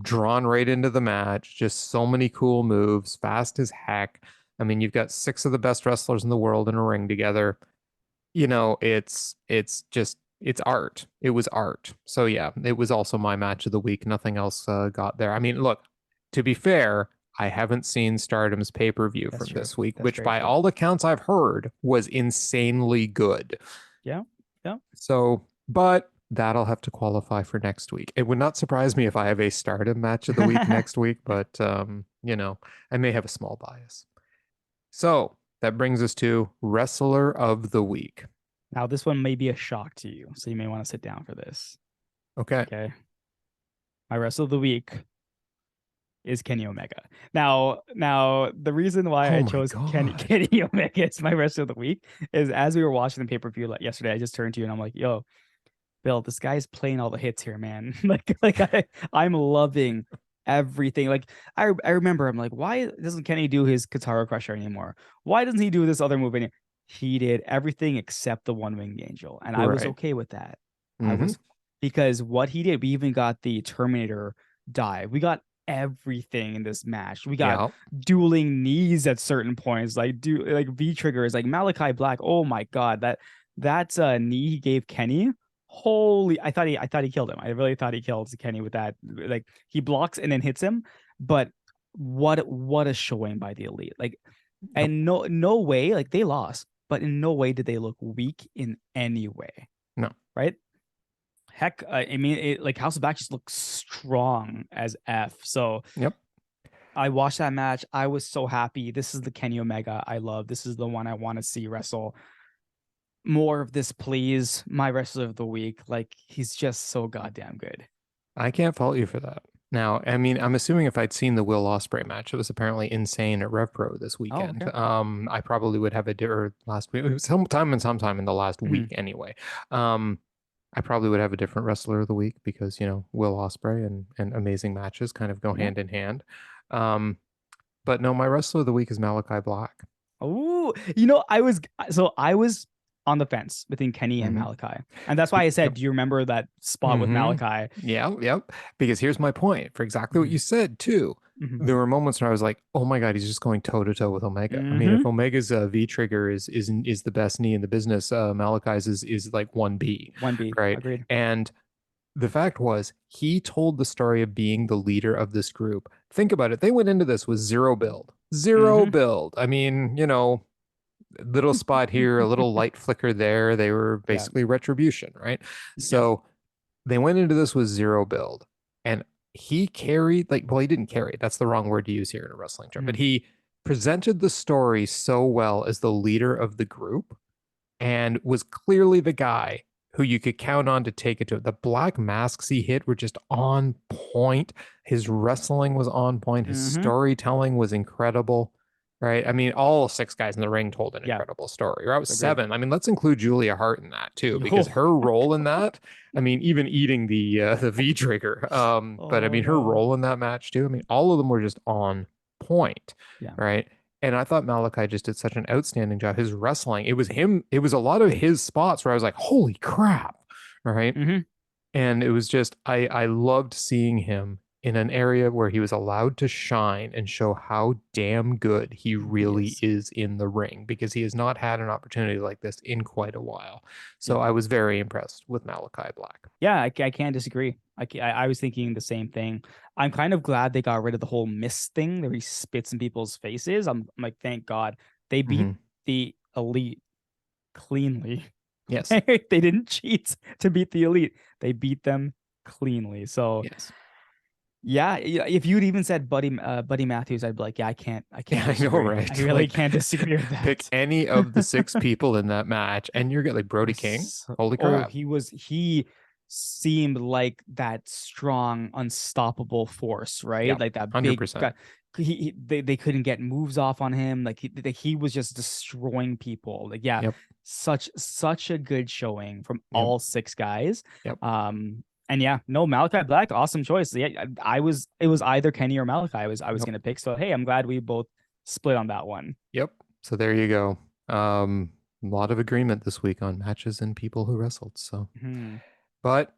drawn right into the match, just so many cool moves, fast as heck. I mean, you've got six of the best wrestlers in the world in a ring together. It's just it's art. It was art. So yeah, it was also my match of the week. Nothing else got there. I mean, look, to be fair, I haven't seen Stardom's pay-per-view that's from true. this week, That's which very by true. all accounts I've heard was insanely good. Yeah, yeah. So, but that'll have to qualify for next week. It would not surprise me if I have a Stardom match of the week next week, but I may have a small bias. So that brings us to Wrestler of the Week. Now this one may be a shock to you, so you may want to sit down for this. Okay. Okay, my wrestler of the week is Kenny Omega. Now the reason why Oh I my chose Kenny God. Kenny Omega as my wrestler of the week is as we were watching the pay-per-view yesterday, I just turned to you and I'm like, yo, Bill, this guy's playing all the hits here, man. I'm loving everything. Like I remember I'm like, why doesn't Kenny do his Katara Crusher anymore? Why doesn't he do this other move anymore? He did everything except the one winged angel. And I was Right. okay with that. I Mm-hmm. was because what he did, we even got the Terminator dive. We got everything in this match. We got Yeah. dueling knees at certain points, like V triggers, like Malachi Black. Oh my god, that's a knee he gave Kenny. Holy, I thought he killed him. I really thought he killed Kenny with that. Like he blocks and then hits him. But what a showing by the Elite. Like, Yep. and no way, like they lost, but in no way did they look weak in any way. No. Right? Heck, I mean, like House of Black just looks strong as F. So Yep. I watched that match. I was so happy. This is the Kenny Omega I love. This is the one I want to see wrestle. More of this, please. My wrestler of the week. Like he's just so goddamn good. I can't fault you for that. Now, I mean, I'm assuming if I'd seen the Will Ospreay match, it was apparently insane at Rev Pro this Oh, weekend. okay. I probably would have or last week, sometime in the last week Mhm. anyway. I probably would have a different wrestler of the week because, Will Ospreay and amazing matches kind of go Yeah. hand in hand. Um, but no, my wrestler of the week is Malachi Black. Oh, I was on the fence between Kenny and Hmm. Malachi, and that's why I said, Yep. "Do you remember that spot with Hmm. Malachi?" Yeah, yep. Because here's my point for exactly what Mhm. you said too. Mhm. There were moments where I was like, "Oh my God, he's just going toe to toe with Omega." I mean, if Mhm. Omega's V trigger is the best knee in the business, Malachi's is like 1B, 1B. right? Agreed. And the fact was, he told the story of being the leader of this group. Think about it. They went into this with zero build. Zero Mhm. build. I mean, little spot here, a little light flicker there. They were Yeah. basically retribution, right? Yep. So they went into this with zero build. And he carried, like, well, he didn't carry. That's the wrong word to use here in a wrestling term, but Mhm. he presented the story so well as the leader of the group and was clearly the guy who you could count on to take it to. The black masks he hit were just on point. His wrestling was on point. His Mhm. storytelling was incredible. Right. I mean, all six guys in the ring told an Yeah. incredible story. Or I was Agreed. seven. I mean, let's include Julia Hart in that too, because Yo. her role in that, I mean, even eating the V trigger. But I Oh mean, her no. role in that match too. I mean, all of them were just on point. Yeah. Right. And I thought Malachi just did such an outstanding job. His wrestling, it was him, it was a lot of his spots where I was like, holy crap. Right. Mhm. And it was just I loved seeing him in an area where he was allowed to shine and show how damn good he He really is. is in the ring, because he has not had an opportunity like this in quite a while. So Yeah. I was very impressed with Malachi Black. Yeah, I can't disagree. I was thinking the same thing. I'm kind of glad they got rid of the whole mist thing where he spits in people's faces. I'm like, thank God they beat Mhm. the elite cleanly. Yes. They didn't cheat to beat the elite. They beat them cleanly. So Yes. yeah, if you'd even said Buddy Matthews, I'd be like, yeah, I Yeah, can't I know, disagree. I right? really Like, can't disagree with pick that. any of the six people in that match, and you're getting like Brody King. Holy Oh, crap. he seemed like that strong, unstoppable force, Yeah, right? Like that big 100%. guy. They couldn't get moves off on him. Like he was just destroying people. Like yeah, Yep. such a good showing from Yep. all six guys. Yep. And yeah, no, Malachi Black, awesome choice. Yeah, I was it was either Kenny or Malachi. I was Yep. gonna pick. So hey, I'm glad we both split on that one. Yep. So there you go. A lot of agreement this week on matches and people who wrestled. So, Hmm. but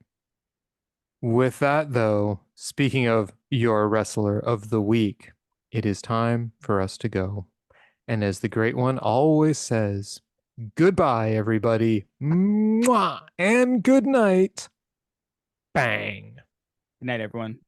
with that though, speaking of your wrestler of the week, it is time for us to go. And as the great one always says, goodbye, everybody. Mwah! And good night. Bang. Good night, everyone.